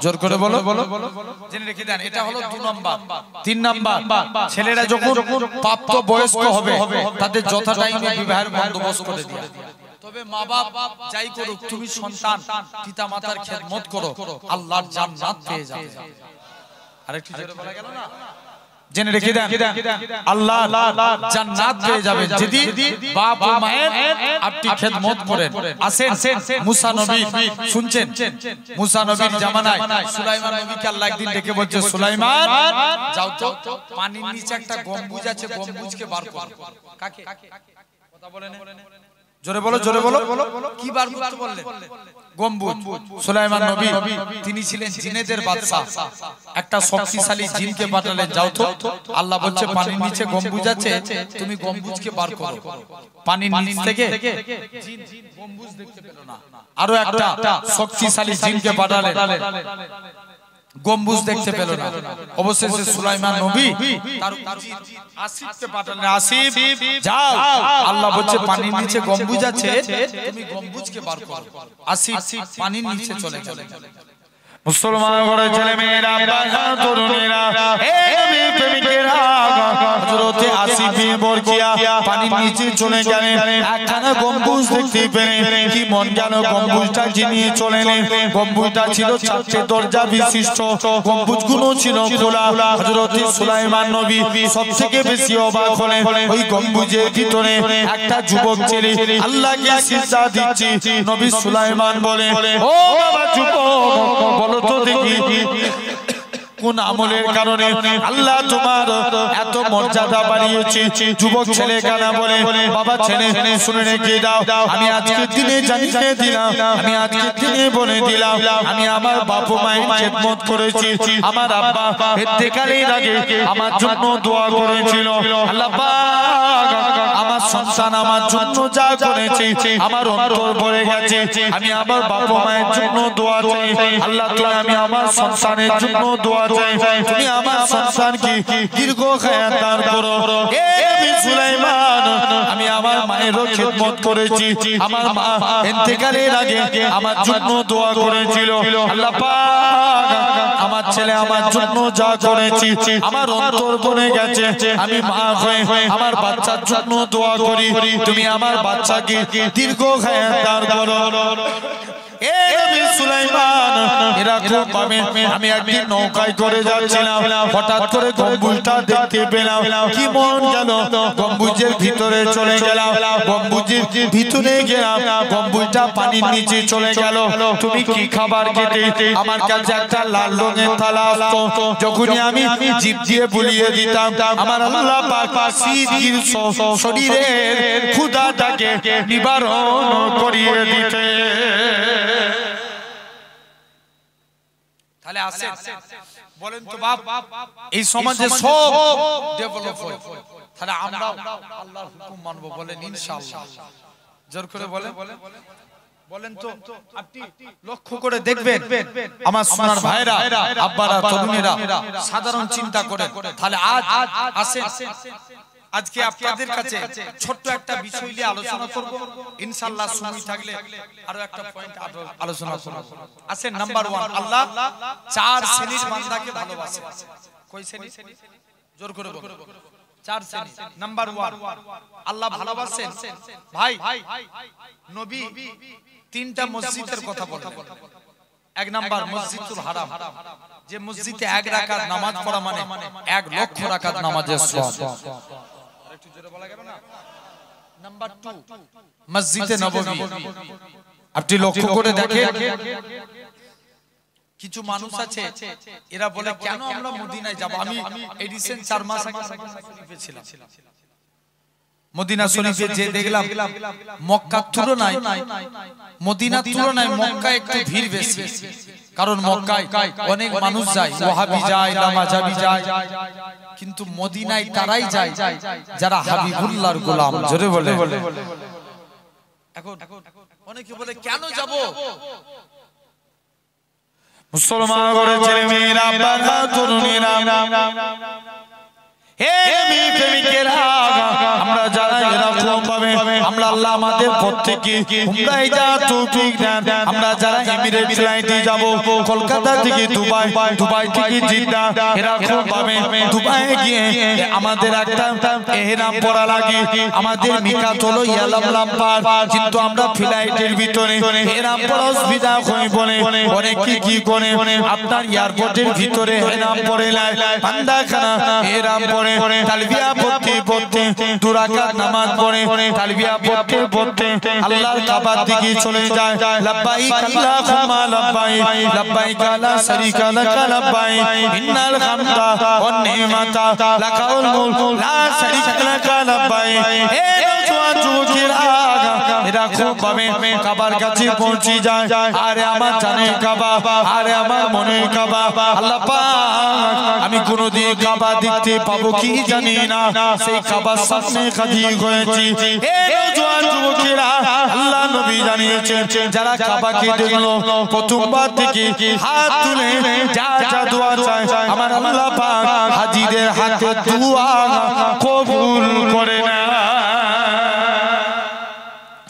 জোর করে বলো। জেনে রেখে দেন, এটা হলো 2 নাম্বার। 3 নাম্বার, ছেলেরা যখন প্রাপ্ত বয়স্ক হবে তাদের যথা টাইমে বিবাহের বন্দোবস্ত করে দেয়া। তবে মা বাপ যাই করুক, তুমি সন্তান পিতা মাতার খেদমত করো, আল্লাহর জান্নাত পেয়ে যাবে। আরেকটু জোরে বলা গেল না? জেনে রেখে দেন, আল্লাহ জান্নাত পেয়ে যাবেন যদি বাপ ও মায়ের আপনি খেদমত করেন। আসেন, মুসা নবী শুনছেন, মুসা নবীর জামানায় সুলাইমান নবীকে আল্লাহ একদিন ডেকে বলছে, সুলাইমান যাও তো, পানির নিচে একটা গম্বুজ আছে, গম্বুজকে বার করো। কাকে? কথা বলেন, জোরে বলো, জোরে বলো। কি বার করতে বললেন? গম্বুজ। সুলাইমান নবী তিনি ছিলেন জিনেদের বাদশা, একটা শক্তিশালী জিনকে পাঠালেন, যাও তো, আল্লাহ বলছে পানির নিচে গম্বুজ আছে, তুমি গম্বুজকে বার করো। পানির নিচ থেকে জিন গম্বুজ দেখতে পেল না, আরো একটা শক্তিশালী জিনকে পাঠালেন, গম্বুজ দেখতে পেল না। অবশেষে সুলাইমান নবী তার আসিফকে পাঠালেন, আসিফ যাও, আল্লাহ বলছে পানির নিচে গম্বুজ আছে, তুমি গম্বুজকে বার করো। আসিফ পানির নিচে চলে গেল। মুসলমান ঘরের ছেলে মেয়েরা, তরুণীরা, হে নবী প্রেমিকেরা, হযরতে আসিফ বিন বরকিয়া পানির নিচে চলে গেলেন, একখানা গম্বুজ দেখতে পেলেন। কি মন গেল গম্বুজটা যিনি চলে এলেন। গম্বুজটা ছিল 4টে দরজা বিশিষ্ট, গম্বুজগুলো ছিল খোলা। হযরতে সুলাইমান নবী সবথেকে বেশি অবাক হলেন, ওই গম্বুজের ভিতরে একটা যুবক ছেলে আল্লাহকে সিজদা দিচ্ছে। নবী সুলাইমান বলে, ও বাবা যুবক, বলো তো দেখি কোন আমলের কারণে আল্লাহ তোমার এত মর্যাদা বাড়িয়েছে? যুবক ছেলে কানা বলে, বাবা ছেলে শুনে রেখে দাও, আমি আজকের দিনে জানিয়ে দিলাম, আমি আজকের দিনে বলে দিলাম, আমি আমার বাবা মায়ের খেদমত করেছি। আমার আব্বা ইন্তেকালের আগে আমার জন্য দোয়া করেছিল, আল্লাহ পাক আমার সন্তান আমার জন্য যা করেছে আমার অন্তর ভরে গেছে। আমি আমার বাবা মায়ের জন্য দোয়া চাই, আল্লাহ তুমি আমি আমার সন্তানের জন্য দোয়া চাই, তুমি আমার সন্তানকে দীর্ঘ হায়াত দান করো। হে নবী সুলাইমান, আমি আমার মায়ের খেদমত করেছি, আমার মা ইন্তেকালের আগে আমার জন্য দোয়া করেছিল, আল্লাহ পাক আমার ছেলে আমার জন্য যা করেছি আমার অন্তর ভরে গেছে। আমি মা হয়ে আমার বাচ্চার জন্য দোয়া করি, তুমি আমার বাচ্চাকে দীর্ঘ হায়াত দান করো। এ নবী সুলাইমান, এরকম ভাবে আমি একদিন নৌকায় করে যাচ্ছিলাম, হঠাৎ করে গম্বুজটা দেখতে পেলাম। কি মন গেল গম্বুজের ভিতরে চলে গেলাম, গম্বুজের ভিতরে গেলাম, গম্বুজটা পানির নিচে চলে গেল। তুমি কি খাবার খেতে? আমার কাছে একটা লাল রঙের থালা আসতো, যখনই আমি জিভ দিয়ে বুলিয়ে দিতাম আমার আল্লাহ পাক শীতের শরীরের ক্ষুধাটাকে নিবারণ করিয়ে দিতে। তাহলে আসেন বলেন তো বাপ, এই সমাজে সব ডেভেলপ হয়, তাহলে আমরা আল্লাহর হুকুম মানবো, বলেন ইনশাআল্লাহ। জোর করে বলেন, বলেন তো। আপনি লক্ষ্য করে দেখবেন আমার সোনার ভাইরা, আব্বারা, তরুণীরা সাধারণ চিন্তা করে, তাহলে আজ আসেন আজকে আপনাদের কাছে ছোট্ট একটা বিষয় নিয়ে আলোচনা করব, ইনশাআল্লাহ সময় থাকলে আরো একটা পয়েন্ট আলোচনা করব। আসেন নাম্বার 1, আল্লাহ 4 শ্রেণীর বান্দাকে ভালোবাসে। কয় শ্রেণী? জোর করে বলুন। 4 শ্রেণী। নাম্বার 1, আল্লাহ ভালোবাসেন। ভাই নবী 3টা মসজিদের কথা বলেন। 1 নাম্বার মসজিদুল হারাম, যে মসজিদে 1 রাকাত নামাজ পড়া মানে 1 লক্ষ রাকাত নামাজের সওয়াব। একটু জোরে বলা গেল না? নাম্বার 2 মসজিদে নববী। আপনি লক্ষ্য করে দেখেন কিছু মানুষ আছে এরা বলে কেন আমরা মদিনায় যাব। আমি এই রিসেন্ট 4 মাস আগে শরীফে ছিলাম, মদিনা শরীফে যে দেখলাম মক্কার তুলনায় মদিনার তুলনায় মক্কায় একটু ভিড় বেশি, কারণ মক্কায় অনেক মানুষ যায়, ওয়াহাবি যায়, নামাজাবি যায়, কিন্তু মদিনায় তারাই যায় যারা হাবিবুল্লাহর গোলাম। জোরে বলে। এখন অনেকে বলে কেন যাব? মুসলমান ঘরের ছেলে মেয়েরা, বাবা তরুণীরা, হে প্রেমী প্রেমিকেরা আমরা যারা এরকম ভাবে আমরা আল্লাহ আমাদের প্রত্যেককে উমরায় যাওয়ার তৌফিক দেন। আমরা যারা এমিরেট ফ্লাইটে যাব কলকাতা থেকে দুবাই, দুবাই থেকে জিদ্দা, এরকম ভাবে দুবাই গিয়ে আমাদের একটা এহরাম পরা লাগে, আমাদের মিকাত হলো ইয়ালাম পার, কিন্তু আমরা ফ্লাইটের ভিতরে এহরাম পরা অসুবিধা হয় বলে অনেকে কি করে আপনার এয়ারপোর্টের ভিতরে এহরাম পরে লাই বান্দাখানা এহরাম পরে তালবিয়া পড়তে পড়তে দু রাকাত নামাজ পড়ে তালবিয়া পড়তে পড়তে আল্লাহর কাবার দিকে চলে যায়। লাব্বাইক আল্লাহুম্মা লাব্বাইক লাব্বাইক লা শারীকা লাক লাব্বাইক ইন্নাল হামদা ওয়ান নি'মাতা লাকাল মুলক লা শারীকা লাক লাব্বাইক। হে নওজোয়ান যুবকেরা এরা খুব ভাবে কাবার কাছে পৌঁছে যায়। আরে আমার জানের কাবা, আরে আমার মনের কাবা, আল্লাহ পাক আমি কোনদিন কাবা দেখতে পাবো কি জানি না, সেই কাবার সামনে হাজির হয়েছি। হে নওজোয়ান যুবকেরা আল্লাহ নবী জানিয়েছেন যারা কাবাকে দেখলো প্রথমবার থেকে হাত তুলে যা যা দোয়া চায় আমার আল্লাহ পাক হাজিদের হাতে দোয়া কবুল করে না।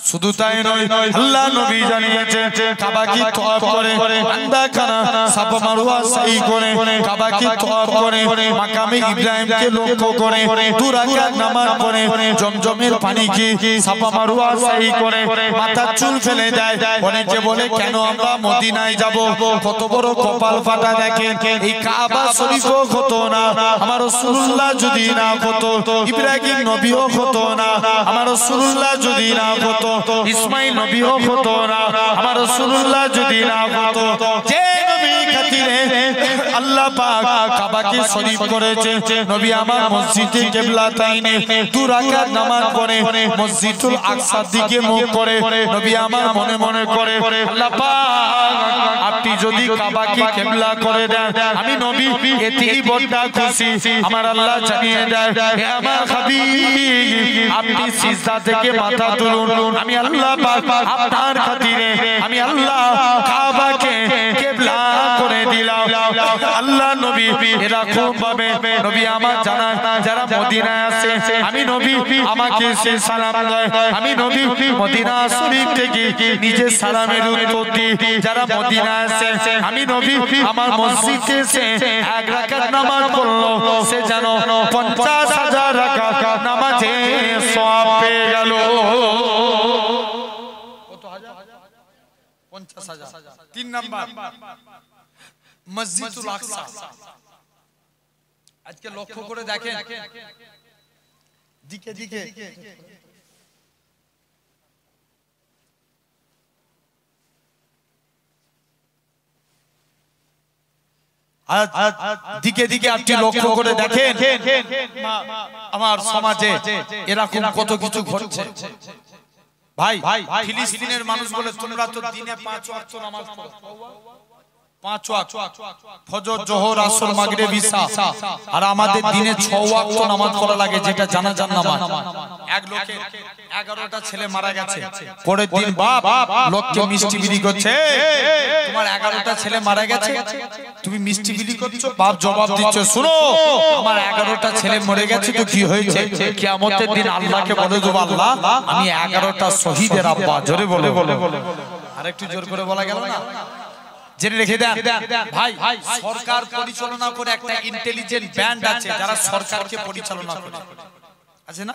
শুধু তাই নয়, আল্লাহ নবী জানিয়েছেন কাবাকে তওয়াফ করে বান্দাখানা সাফা মারওয়া সাই করে কাবাকে তওয়াফ করে মাকামে ইব্রাহিমকে লক্ষ্য করে দু রাকাত নামাজ পড়ে জমজমের পানি খেয়ে সাফা মারওয়া সাই করে মাথার চুল ফেলে দেয়। অনেকে বলে কেন আমরা মদিনায় যাব, কত বড় কপাল ফাটা দেখেন, এই কাবা শরীফও হতো না আমার রাসূলুল্লাহ যদি না হতো, ইব্রাহিম নবীও হতো না আমার রাসূলুল্লাহ যদি না হতো, ইসমাইল নবীও হতো না আমার রাসূলুল্লাহ যদি না হতো। যে নবী খাতিরে আল্লাহ পাক কাবাকে শরীফ করেছে, নবী আমার মসজিদে কিবলাতাইনে দু রাকাত নামাজ পড়ে মসজিদুল আকসার দিকে মুখ করে নবী আমার মনে মনে করে আল্লাহ পাক আপনি যদি কাবাকে কিবলা করে দেন আমি নবী এতেই বড় খুশি। আমার আল্লাহ জানিয়ে দেয় হে আমার হাবিব আপনি সিজদা থেকে মাথা তুলুন, আমি আল্লাহ পাক আপনার খাতিরে আমি আল্লাহ কাবাকে কিবলা করে দিলাম। আল্লাহ নবী এরকম ভাবে নবী আমার জানা যারা মদিনায় আসে আমি নবী আমাকে সে সালাম দেয়, আমি নবী মদিনা শরীফ থেকে নিজে সালামের উত্তর দিই। যারা মদিনায় আসে আমি নবী আমার মসজিদে এসে এক রাকাত নামাজ পড়লো সে যেন 50,000 রাকাত নামাজে সওয়াব পেয়ে গেল। 50,000। 3 নাম্বার মসজিদুল আকসা। আজকে লক্ষ্য করে দেখেন দিকে দিকে দিকে দিকে আপনি লক্ষ্য করে দেখেন আমার সমাজে এরকম কত কিছু ঘটছে। ভাই ফিলিস্তিনের মানুষ বলে তোমরা তো দিনে 5 ওয়াক্ত নামাজ পড়ো, 5 ওয়াক্ত ফজর জোহর আসর মাগরিব ইশা, আর আমাদের দিনে 6 ওয়াক্ত নামাজ পড়া লাগে যেটা জানাজার নামাজ। এক লোকে 11টা ছেলে মারা গেছে, পরের দিন বাপ লোককে মিষ্টি বিলি করছে, তোমার 11টা ছেলে মারা গেছে তুমি মিষ্টি বিলি করছো? বাপ জবাব দিচ্ছে শুনো আমার 11টা ছেলে মরে গেছে তো কি হয়েছে, কিয়ামতের দিন আল্লাহকে বলে দেব আল্লাহ আমি 11টা শহীদের আব্বা। জোরে বলে আরেকটু জোর করে বলা গেল না? জেনে রেখে দেন ভাই সরকার পরিচালনা করে একটা ইন্টেলিজেন্ট ব্যান্ড আছে যারা সরকারকে পরিচালনা করে, আছে না?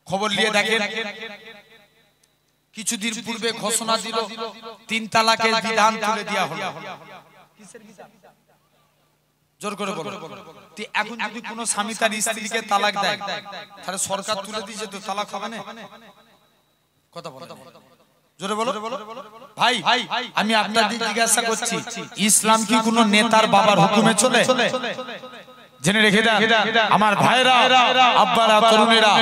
খবর নিয়ে দেখেন কিছুদিন পূর্বে ঘোষণা দিল 3 তালাকের বিধান তুলে দেওয়া হলো। কিসের বিধান? জোর করে বলো। এখন যদি কোনো স্বামী তার স্ত্রীকে তালাক দেয় তাহলে সরকার তুলে দিয়েছে তো তালাক হবে না? কথা বলো জোরে বলো ভাই। আমি আপনাদের জিজ্ঞাসা করছি ইসলাম কি কোনো নেতার বাবার হুকুমে চলে? জেনে রেখে দেন আমার ভাইরা আব্বারা তরুণেরা,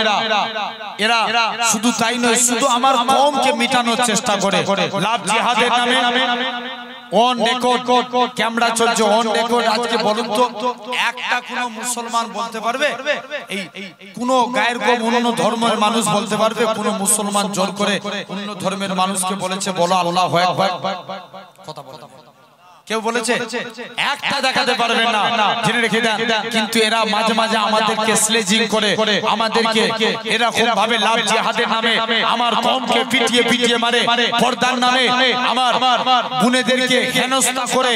এরা শুধু তাই নয় শুধু আমার কওমকে মিটানোর চেষ্টা করে। লাভ জিহাদের নামে অন রেকর্ড ক্যামেরা চলছে, অন রেকর্ড। আজকে বলুন তো একটা কোন মুসলমান বলতে পারবে, এই কোন গায়ের কম অন্য ধর্মের মানুষ বলতে পারবে কোন মুসলমান জোর করে অন্য ধর্মের মানুষকে বলেছে বলো আল্লাহু আকবার? কথা বলো কেউ বলেছে একটা দেখাতে পারবেন না, জেনে রেখে দেন। কিন্তু এরা মাঝে মাঝে আমাদেরকে স্লেজিং করে, আমাদেরকে এরকম ভাবে লাভ জিহাদের নামে আমার কওমকে পিটিয়ে পিটিয়ে মারে, পর্দার নামে আমার বুনেদেরকে হেনস্থা করে,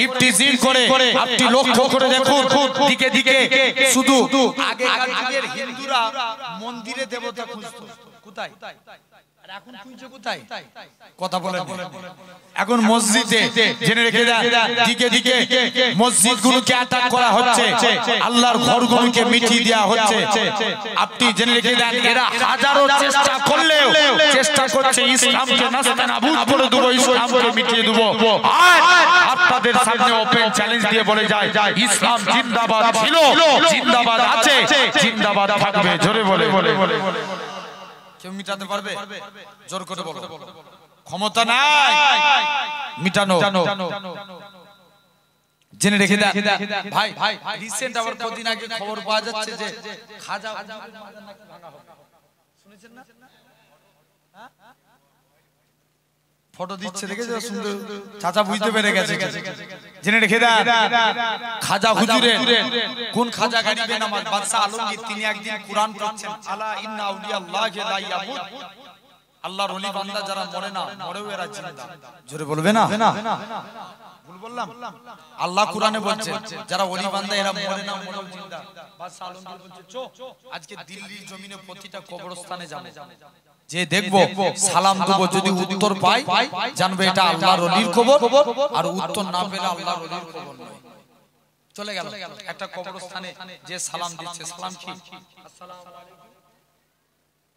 ইফতিজিং করে। আপনি লক্ষ্য করে দেখুন, দিকে দিকে শুধু আগেকার যুগের হিন্দুরা মন্দিরে দেবতা খুঁজতো, কোথায়? এখন খুঁজছে কোথায়? কথা বলেন। এখন মসজিদে, জেনে রেখে দেন, দিকে দিকে মসজিদগুলোকে অ্যাটাক করা হচ্ছে, আল্লাহর ঘরগুলোকে মিটিয়ে দেওয়া হচ্ছে। আপনি জেনে রেখে দেন, এরা হাজারো চেষ্টা করলেও চেষ্টা করছে ইসলামকে নাস্তানাবুদ করে দেবো, ইসলামকে মিটিয়ে দেবো। আর আপনাদের সামনে ওপেন চ্যালেঞ্জ দিয়ে বলে যায়, ইসলাম জিন্দাবাদ ছিল, জিন্দাবাদ আছে, জিন্দাবাদ থাকবে। জোরে বলে বলে কেউ মিটাতে পারবে? জোর করে বলো। ক্ষমতা নাই মিটানো। জেনে রেখে দেন ভাই, রিসেন্ট আবার কদিন আগে খবর পাওয়া যাচ্ছে যে খাজা শুনেছেন না? ফটো দিচ্ছে, দেখেছো? সুন্দর চাচা বুঝতে পেরে গেছে। জেনে রেখে দেন, খাজা হুজুরের কোন খাজা গারিবে নামাজ বাদশা আলমগীর, তিনি একদিন কুরআন পড়ছেন, আলা ইন্না আউলিয়াল্লাহি লা ইয়ামুত। আল্লাহর ওলি বান্দা যারা মরে না, মরেও এরা জিন্দা। জোরে বলবে না? ভুল বললাম? আল্লাহ কুরআনে বলছেন, যারা ওলি বান্দা এরা মরে না, মরেও জিন্দা। বাদশা আলমগীর বলছে, চো আজকে দিল্লির জমিনে প্রতিটা কবরস্থানে যাবো, যে দেখবো সালাম দেবো, যদি উত্তর পাই জানবে এটা আল্লাহর ওলির কবর, আর উত্তর না পেলে আল্লাহর ওলির কবর নয়। চলে গেল একটা কবরস্থানে, যে সালাম দিচ্ছে, সালাম কি? আসসালামু আলাইকুম।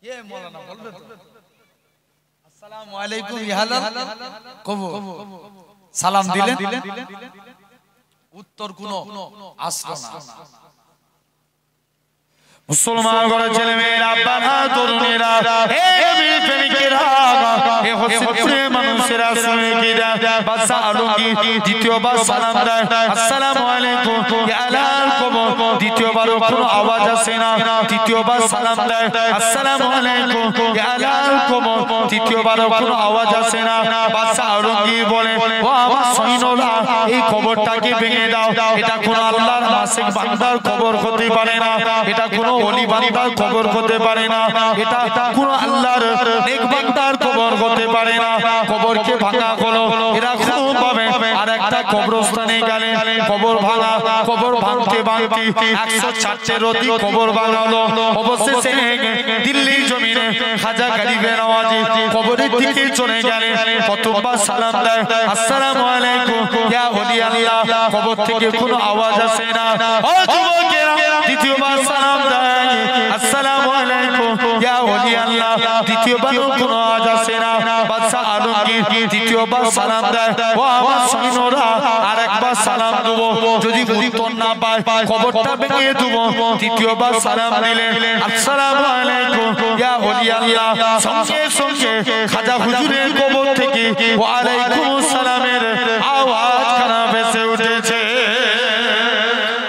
এ মাওলানা বলবে তো আসসালামু আলাইকুম ইহালাল কবর। সালাম দিলেন, উত্তর কোনো আসলো না। মুসলমান ঘরে ছেলে মেয়েরা, বাবা তরুণেরা, হে বীর প্রেমিকেরা, হে হসিপুরে মানুষেরা, শুনে কি দেয়? বাদশা আলমগীর দ্বিতীয়বার সালাম দেয়, আসসালামু আলাইকুম ইয়া আলাল কবর। দ্বিতীয়বারও কোনো আওয়াজ আসে না। তৃতীয়বার সালাম দেয়, আসসালামু আলাইকুম ইয়া আলাল কবর। তৃতীয়বারও কোনো আওয়াজ আসে না। বাদশা আলমগীর বলে, ও আমার সৈন্যরা, এই কবরটাকে ভেঙে দাও। এটা কোনো আল্লাহর মাসিক বান্দার কবর হতে পারে না, এটা কোনো ওলি বান্দার কবর হতে পারে না, এটা কোনো আল্লাহর নেক বান্দার কবর হতে পারে না। কবরকে ভাঙা হলো। এরা খুব ভাবে আর একটা কবরস্থানে গেলে কবর ভাঙা, কবর ভাঙতে ভাঙতে 104 অধিক কবর ভাঙা হলো। অবশেষে দিল্লির জমিনে খাজা গরিবে নওয়াজি কবরের দিকে চলে গেলেন। প্রথমবার সালাম দেয়, আসসালামু আলাইকুম ইয়া ওলি আল্লাহ। কবর থেকে কোনো আওয়াজ আসে না। ও যুবকেরা, দ্বিতীয়বার সালাম দেয়, আসসালামু আলাইকুম ইয়া ওলি আল্লাহ। দ্বিতীয়বারও কোনো আওয়াজ আসে না। বাদশা আলমগীর দ্বিতীয়বার সালাম দেয়, ও আমার সৈন্যরা, আরেকবার সালাম দেবো, যদি উত্তর না পায় কবরটা ভেঙে দেবো। তৃতীয়বার সালাম দিলেন, আসসালামু আলাইকুম ইয়া ওলি আল্লাহ। সঙ্গে সঙ্গে খাজা হুজুরের কবর থেকে ওয়া আলাইকুম সালামের আওয়াজ কানা ভেসে উঠেছে।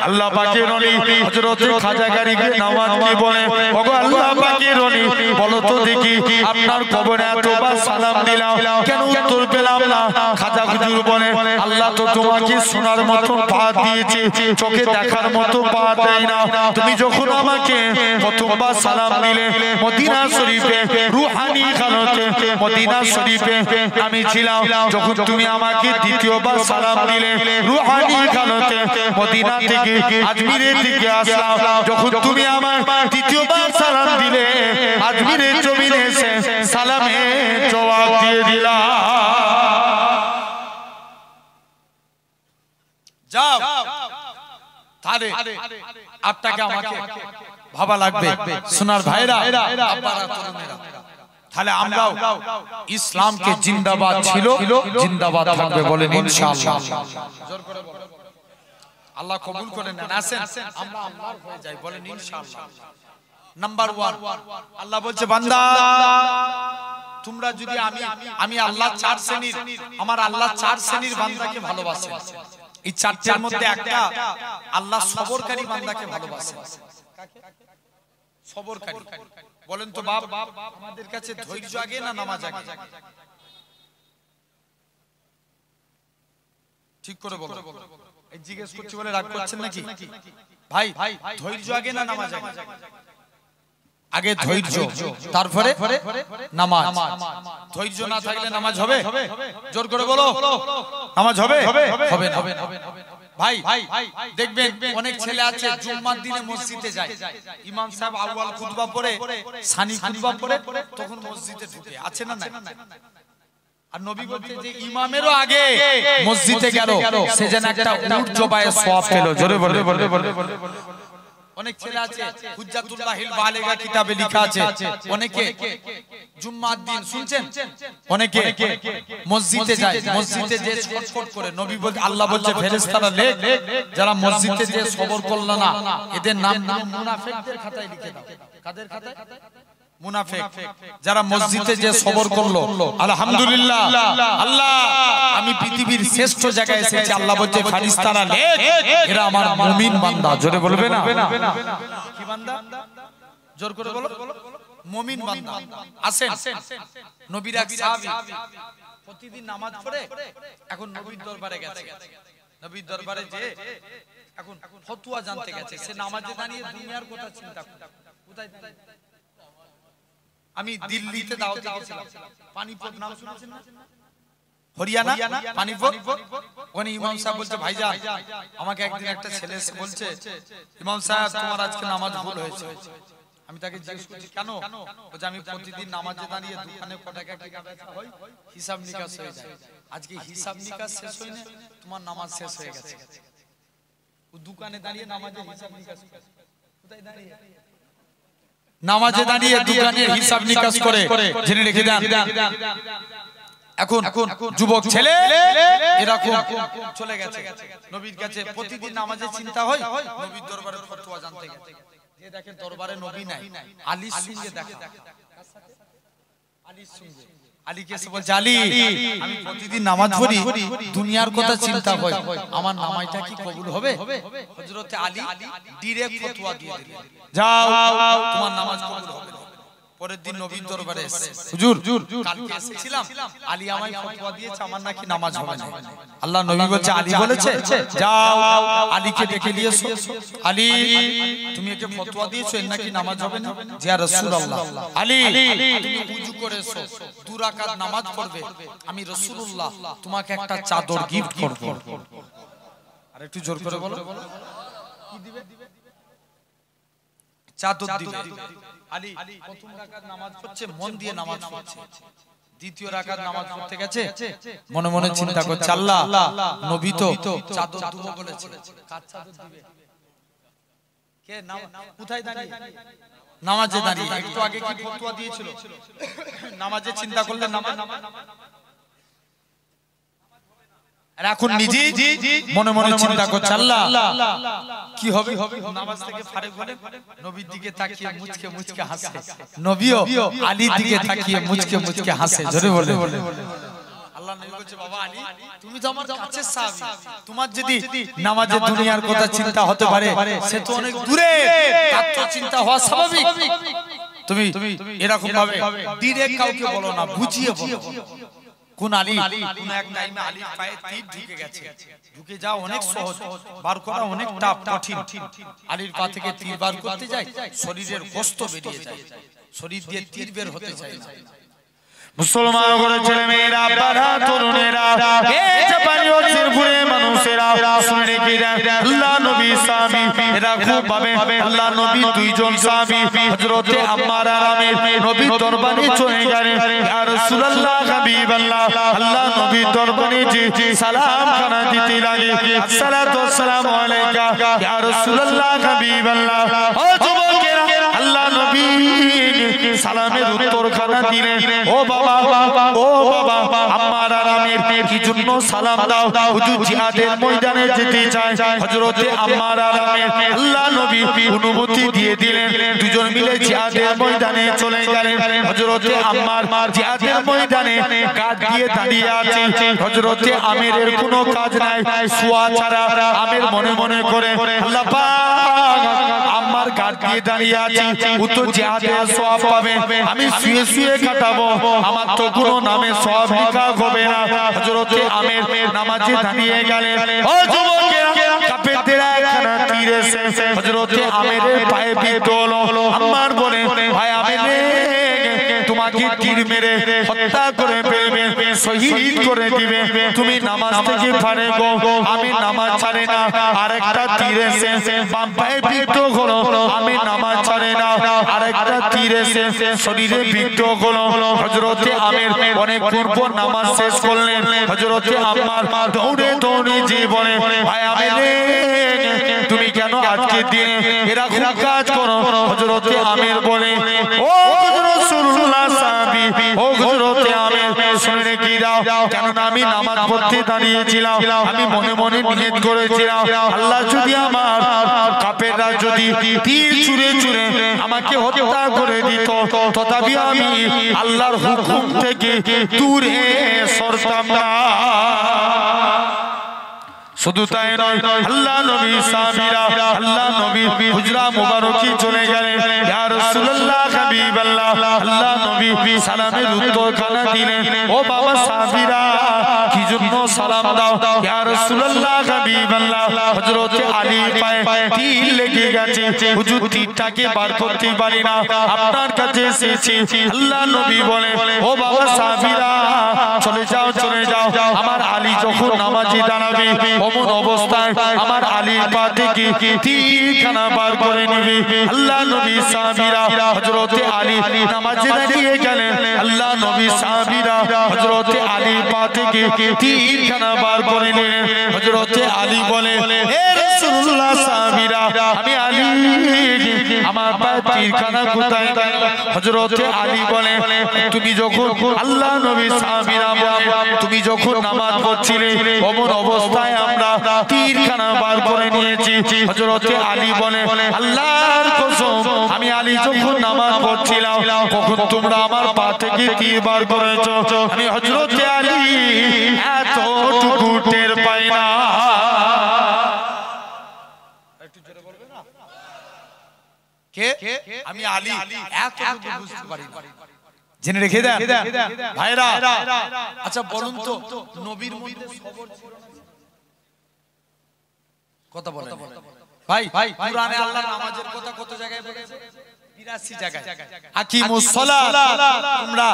আল্লাহ পাকের ওলি হযরত খাজা গরিবে নওয়াজি বলে, ওগো আল্লাহ পাকের ওলি, বলো তো দেখি আপনার কবরে এতবার সালাম দিলাম, কেন উত্তর পেলাম না? খাজা হুজুর বলে, আল্লাহ তো তোমাকে শোনার মতো পা দিয়েছে, চোখে দেখার মতো পা দেয় না। তুমি যখন আমাকে প্রথমবার সালাম দিলে মদিনা শরীফে, রুহানি হালতে মদিনা শরীফে আমি ছিলাম। যখন তুমি আমাকে দ্বিতীয়বার সালাম দিলে রুহানি হালতে মদিনা থেকে আজমিরের দিকে আসলাম। যখন তুমি আমার তৃতীয়বার সালাম দিলে আজমিরের জমিনে এসে সালামের জবাব দিয়ে দিলাম। যাও, তাহলে আপনাকে আমাকে ভাবা লাগবে সোনার ভাইরা, আপনারা তরুণেরা। তাহলে আমরাও ইসলামকে জিন্দাবাদ ছিল, জিন্দাবাদ থাকবে বলেন ইনশাআল্লাহ। জোর করে বলেন, আল্লাহ কবুল করে নেন। আসেন আমরা আল্লাহর হয়ে যাই, বলেন ইনশাআল্লাহ। নাম্বার 1, আল্লাহ বলছে, বান্দা তোমরা যদি আমি আল্লাহ 4 শ্রেণীর, আমার আল্লাহ 4 শ্রেণীর বান্দাকে ভালোবাসে। এই 4টির মধ্যে একটা আল্লাহ সবরকারী বান্দাকে ভালোবাসে। সবরকারী বলেন তো বাপ, আমাদের কাছে ধৈর্য আগে না নামাজ আগে? ঠিক করে বলো। এই জিজ্ঞেস করছি বলে রাগ করছেন নাকি? ভাই ধৈর্য আগে না নামাজ আগে? আগে ধৈর্য, তারপরে নামাজ। ধৈর্য না থাকলে নামাজ হবে? জোর করে বলো, নামাজ হবে? হবে না। ভাই দেখবেন অনেক ছেলে আছে জুম্মার দিনে মসজিদে যায়, ইমাম সাহেব আউয়াল খুতবা পড়ে, সানি খুতবা পড়ে, তখন মসজিদে ঢুকে, আছে না নাই? আর নবী বলতে যে ইমামেরও আগে মসজিদে গেল সে যেন একটা উট জবায়ে সওয়াব পেল। জোরে বলে। অনেক ছেলে আছে হুজ্জাতুল্লাহিল বালিগা কিতাবে লেখা আছে, অনেকে জুম্মার দিন শুনছেন, অনেকে মসজিদে যায়, মসজিদে যে ছটফট করে, নবী বলতে আল্লাহ বলছে ফেরেশতারা লেখ, যারা মসজিদে যে সবর করল না এদের নাম মুনাফিকদের খাতায় লিখে দাও। কাদের খাতায়? মুনাফিক। যারা মসজিদে যে সবর করলো, আলহামদুলিল্লাহ, আল্লাহ আমি পৃথিবীর শ্রেষ্ঠ জায়গায় এসেছি, আল্লাহ বলছে ফেরেশতারা লেখ, এরা আমার মুমিন বান্দা। জোরে বলবে না? কি বান্দা? জোর করে বলো, মুমিন বান্দা। আসেন, নবীর এক সাহাবী প্রতিদিন নামাজ পড়ে এখন নবীর দরবারে গেছে, নবীর দরবারে যে এখন ফতোয়া জানতে গেছে, সে নামাজে দাঁড়িয়ে দুনিয়ার কথা চিন্তা করে। কোথায়? আমি দিল্লিতে দাওয়াতে গেছিলাম, পানিপত নাম শুনেছেন না? হরিয়ানা পানিপত। ওখানে ইমাম সাহেব বলছে ভাইজান, আমাকে একদিন একটা ছেলে এসে বলছে ইমাম সাহেব তোমার আজকে নামাজ ভুল হয়েছে। আমি তাকে জিজ্ঞেস করছি কেন? বলছে আমি প্রতিদিন নামাজে দাঁড়িয়ে দোকানে ক টাকা কি বেচা হয় হিসাব নিকাশ হয়ে যায়, আজকে হিসাব নিকাশ শেষ হয়নি, তোমার নামাজ শেষ হয়ে গেছে। ও দোকানে দাঁড়িয়ে নামাজের হিসাব নিকাশ করে। কোথায় দাঁড়িয়ে? নামাজে দাঁড়িয়ে দোকানের হিসাব নিকাশ করে। জেনে রেখে দেন, এখন যুবক ছেলে এরকম চলে গেছে নবীর কাছে, প্রতিদিন নামাজে চিন্তা হয়, নবীর দরবারে ফতোয়া জানতে গেছে। যে দেখে দরবারে নবী নাই, আলীর সঙ্গে দেখা। আলীর সঙ্গে আলীকে এসে বলছে আলী আমি প্রতিদিন নামাজ পড়ি, দুনিয়ার কথা চিন্তা হয়, আমার নামাজটা কি কবুল হবে? হযরতে আলী ডাইরেক্ট ফতোয়া দিয়ে দিলেন, যাও তোমার নামাজ কবুল হবে। পরের দিন নবীর দরবারে এসে হুজুর কালকে এসেছিলাম, আলী আমায় ফতোয়া দিয়েছে আমার নাকি নামাজ হবে না। আল্লাহ নবী বলছে আলী বলেছে যাও আলীকে ডেকে নিয়ে এসো। আলী তুমি একে ফতোয়া দিয়েছো এর নাকি নামাজ হবে না? জি ইয়া রাসূলুল্লাহ। আলী তুমি ওযু করে এসো, 2 রাকাত নামাজ পড়বে, আমি রাসূলুল্লাহ তোমাকে একটা চাদর গিফট করব। আর একটু জোর করে বলো, কি দিবে? চাদর দিবে। আলী প্রথম রাকাত নামাজ পড়ছে, মন দিয়ে নামাজ পড়ছে। দ্বিতীয় রাকাত নামাজ পড়তে গেছে, মনে মনে চিন্তা করছে আল্লাহ নবী তো চাদর দেব বলেছে, কার চাদর দিবে? কে কোথায় দাঁড়িয়ে? নামাজে দাঁড়িয়ে। একটু আগে কি ফতোয়া দিয়েছিল? নামাজে চিন্তা করলে নামাজ, আর এখন নিজে মনে মনে চিন্তা করছে আল্লাহ কি হবে? নামাজ থেকে ফারেক হলে নবীর দিকে তাকিয়ে মুচকে মুচকে হাসে, নবীও আলীর দিকে তাকিয়ে মুচকে মুচকে হাসে। জোরে বলে। আল্লাহ নবী বলছে বাবা আলী তুমি তো আমার কাছের সাহাবী, তোমার যদি নামাজে দুনিয়ার কথা চিন্তা হতে পারে সে তো অনেক দূরে, তার তো চিন্তা হওয়া স্বাভাবিক। তুমি এরকম ভাবে ডাইরেক্ট কাউকে বলো না, বুঝিয়ে বলো। কোন আলী? কোন এক টাইমে আলীর পায়ে তীর ঢুকে গেছে, ঢুকে যাওয়া অনেক সহজ, বার করা অনেক টাফ কঠিন। আলীর পা থেকে তীর বার করতে যায়, শরীরের গোশত বেরিয়ে যায়, শরীর দিয়ে তীর বের হতে চায় না। মুসলমান ঘরে ছেলে মেয়েরা, বাড়া তরুণেরা, এই জাপানি ও সিরপুরে মানুষেরা শুনে রেখে দেন, আল্লাহ নবী সাহাবী এরা খুব ভাবে আল্লাহ নবী দুইজন সাহাবী হযরতে আম্মার আর আমির নবীর দরবারে চলে গেলেন। ইয়া রাসূলুল্লাহ হাবিবাল্লাহ, আল্লাহ নবীর দরবারে যে সালাম খানা দিতে লাগে, আসসালাতু ওয়াসসালামু আলাইকা ইয়া রাসূলুল্লাহ হাবিবাল্লাহ। ও যুবকেরা, আল্লাহ নবী সালামের উত্তর খানা দিলেন, ও বাবা আম্মার আর আমির কি জন্য সালাম দাও? হুজুর জিহাদের ময়দানে যেতে চায়। হযরতে আম্মার আর আমির আল্লাহ নবী অনুমতি দিয়ে দিলেন, দুজন মিলে জিহাদের ময়দানে চলে গেলেন। হযরতে আম্মার জিহাদের ময়দানে কাঁধ দিয়ে দাঁড়িয়ে আছে, হযরতে আমিরের কোনো কাজ নাই, শোয়া ছাড়া। আমির মনে মনে করে আল্লাহ পাক আম্মার কাঁধ দিয়ে দাঁড়িয়ে আছি ও তো জিহাদের সওয়াব পাবে আমি শুয়ে শুয়ে কাটাবো আমার তো কোনো নামে সওয়াব লিখা হবে না হযরতে আমের নামাজে দাঁড়িয়ে গেলেন ও যুবকেরা কাপের দেড়খানা তীর এসে হযরতে আমের পায়ে বিদ্ধ হলো আম্মার বলে ভাই আমের তোমাকে তীর মেরে হত্যা করে ফেলবে শহীদ করে দিবে তুমি নামাজ থেকে ফারেক হও আমি নামাজ ছাড়ে না আরেকটা তীর এসে বাম পায়ে বিদ্ধ হলো আমি নামাজ ছাড়ে না আরেকটা তীর এসে শরীরে বিদ্ধ হলো হযরতে আমের অনেক পূর্ব নামাজ শেষ করলেন হযরতে আম্মার দৌড়ে দৌড়ে যে বলে ভাই আমের তুমি কেন আজকে দিনে এরকম কাজ করো হযরতে আমের বলে ও রাসূলুল্লাহ সাহাবী ও হযরতে আমের শুনে কি দাও কেন আমি নামাজ পড়তে দাঁড়িয়েছিলাম আমি মনে মনে নিয়ত করেছিলাম আল্লাহ যদি আমার কাফেররা যদি তীর ছুঁড়ে ছুঁড়ে আমাকে হত্যা করে দিত তথাপি আমি আল্লাহর হুকুম থেকে দূরে সরতাম না শুধু তাই নয় আল্লাহ নবী সাহাবীরা আল্লাহ নবী হুজরা মুবারকি চলে গেলেন ইয়া রাসূলুল্লাহ হাবিবাল্লাহ আল্লাহ নবী সালামের উত্তর খানা দিলেন ও বাবা সাহাবীরা কি জন্য সালাম দাও ইয়া রাসূলুল্লাহ হাবিবাল্লাহ হযরতে আলী পায়ে তীর লেগে গেছে হুজুর তীরটাকে বার করতে পারি না আপনার কাছে এসেছি আল্লাহ নবী বলে ও বাবা সাহাবীরা চলে যাও আমার আলী যখন নামাজে দাঁড়াবে অমন অবস্থায় আমার আলীর পা থেকে তীরখানা বার করে নেবে আল্লাহ নবী সাহাবীরা হযরতে আলী নামাজে দাঁড়িয়ে গেলেন আল্লাহ নবী সাহাবীরা হযরতে আলীর পা থেকে তীরখানা বার করে নিলেন হযরতে আলী বলে হে রাসূলুল্লাহ সাহাবীরা আমি আলী আমার পা তীরখানা কোথায় গেল হযরতে আলী বলে তুমি যখন আল্লাহ নবী সাহাবীরা বলে তুমি যখন নামাজ পড়ছিলে অমন অবস্থায় আমরা তীরখানা বার করে নিয়েছি হযরতে আলী বলে আল্লাহর কসম আমি আলী যখন নামাজ পড়ছিলাম তখন তোমরা আমার পা থেকে তীর বার করেছো আমি হযরতে আলী এতটুকু টের পাই না একটু জোরে বলবে না কে আমি আলী এতটুকু বুঝতে পারি না জেনে রেখে দেন ভাইরা আচ্ছা বলুন তো নবীর মধ্যে সবর ছিল কথা বলেন ভাই কুরআনে আল্লাহ নামাজের কথা কত জায়গায় বলেছে 82 জায়গায় আকিমুস সালাত তোমরা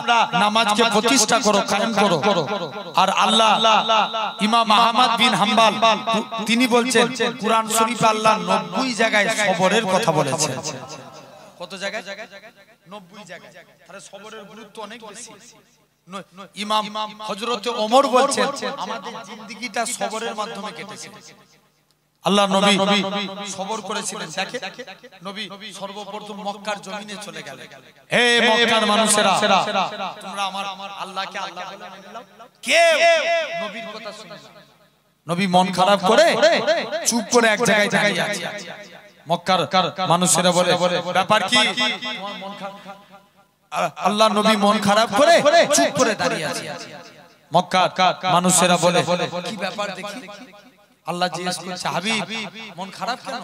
নামাজকে প্রতিষ্ঠা করো কায়েম করো আর আল্লাহ ইমাম আহমদ বিন হাম্বল তিনি বলছেন কুরআন শরীফে আল্লাহ 90 জায়গায় সবরের কথা বলেছেন কত জায়গায় 90 জায়গায় তাহলে সবরের গুরুত্ব অনেক বেশি ইমাম হযরতে ওমর বলছেন আমাদের জিন্দেগিটা সবরের মাধ্যমে কেটেছে আল্লাহ নবী সবর করেছিলেন দেখে নবী সর্বপ্রথম মক্কার জমিনে চলে গেলেন হে মক্কার মানুষেরা তোমরা আমার আল্লাহকে আল্লাহ বলে মেনে নাও কে নবীর কথা শুনে নবী মন খারাপ করে চুপ করে এক জায়গায় দাঁড়িয়ে আছে মক্কার মানুষেরা বলে ব্যাপার কি তোমার মন খারাপ আল্লাহ নবী মন খারাপ করে চুপ করে দাঁড়িয়ে আছে মক্কার মানুষেরা বলে কি ব্যাপার দেখি আল্লাহ জিজ্ঞেস করছে হাবিব মন খারাপ কেন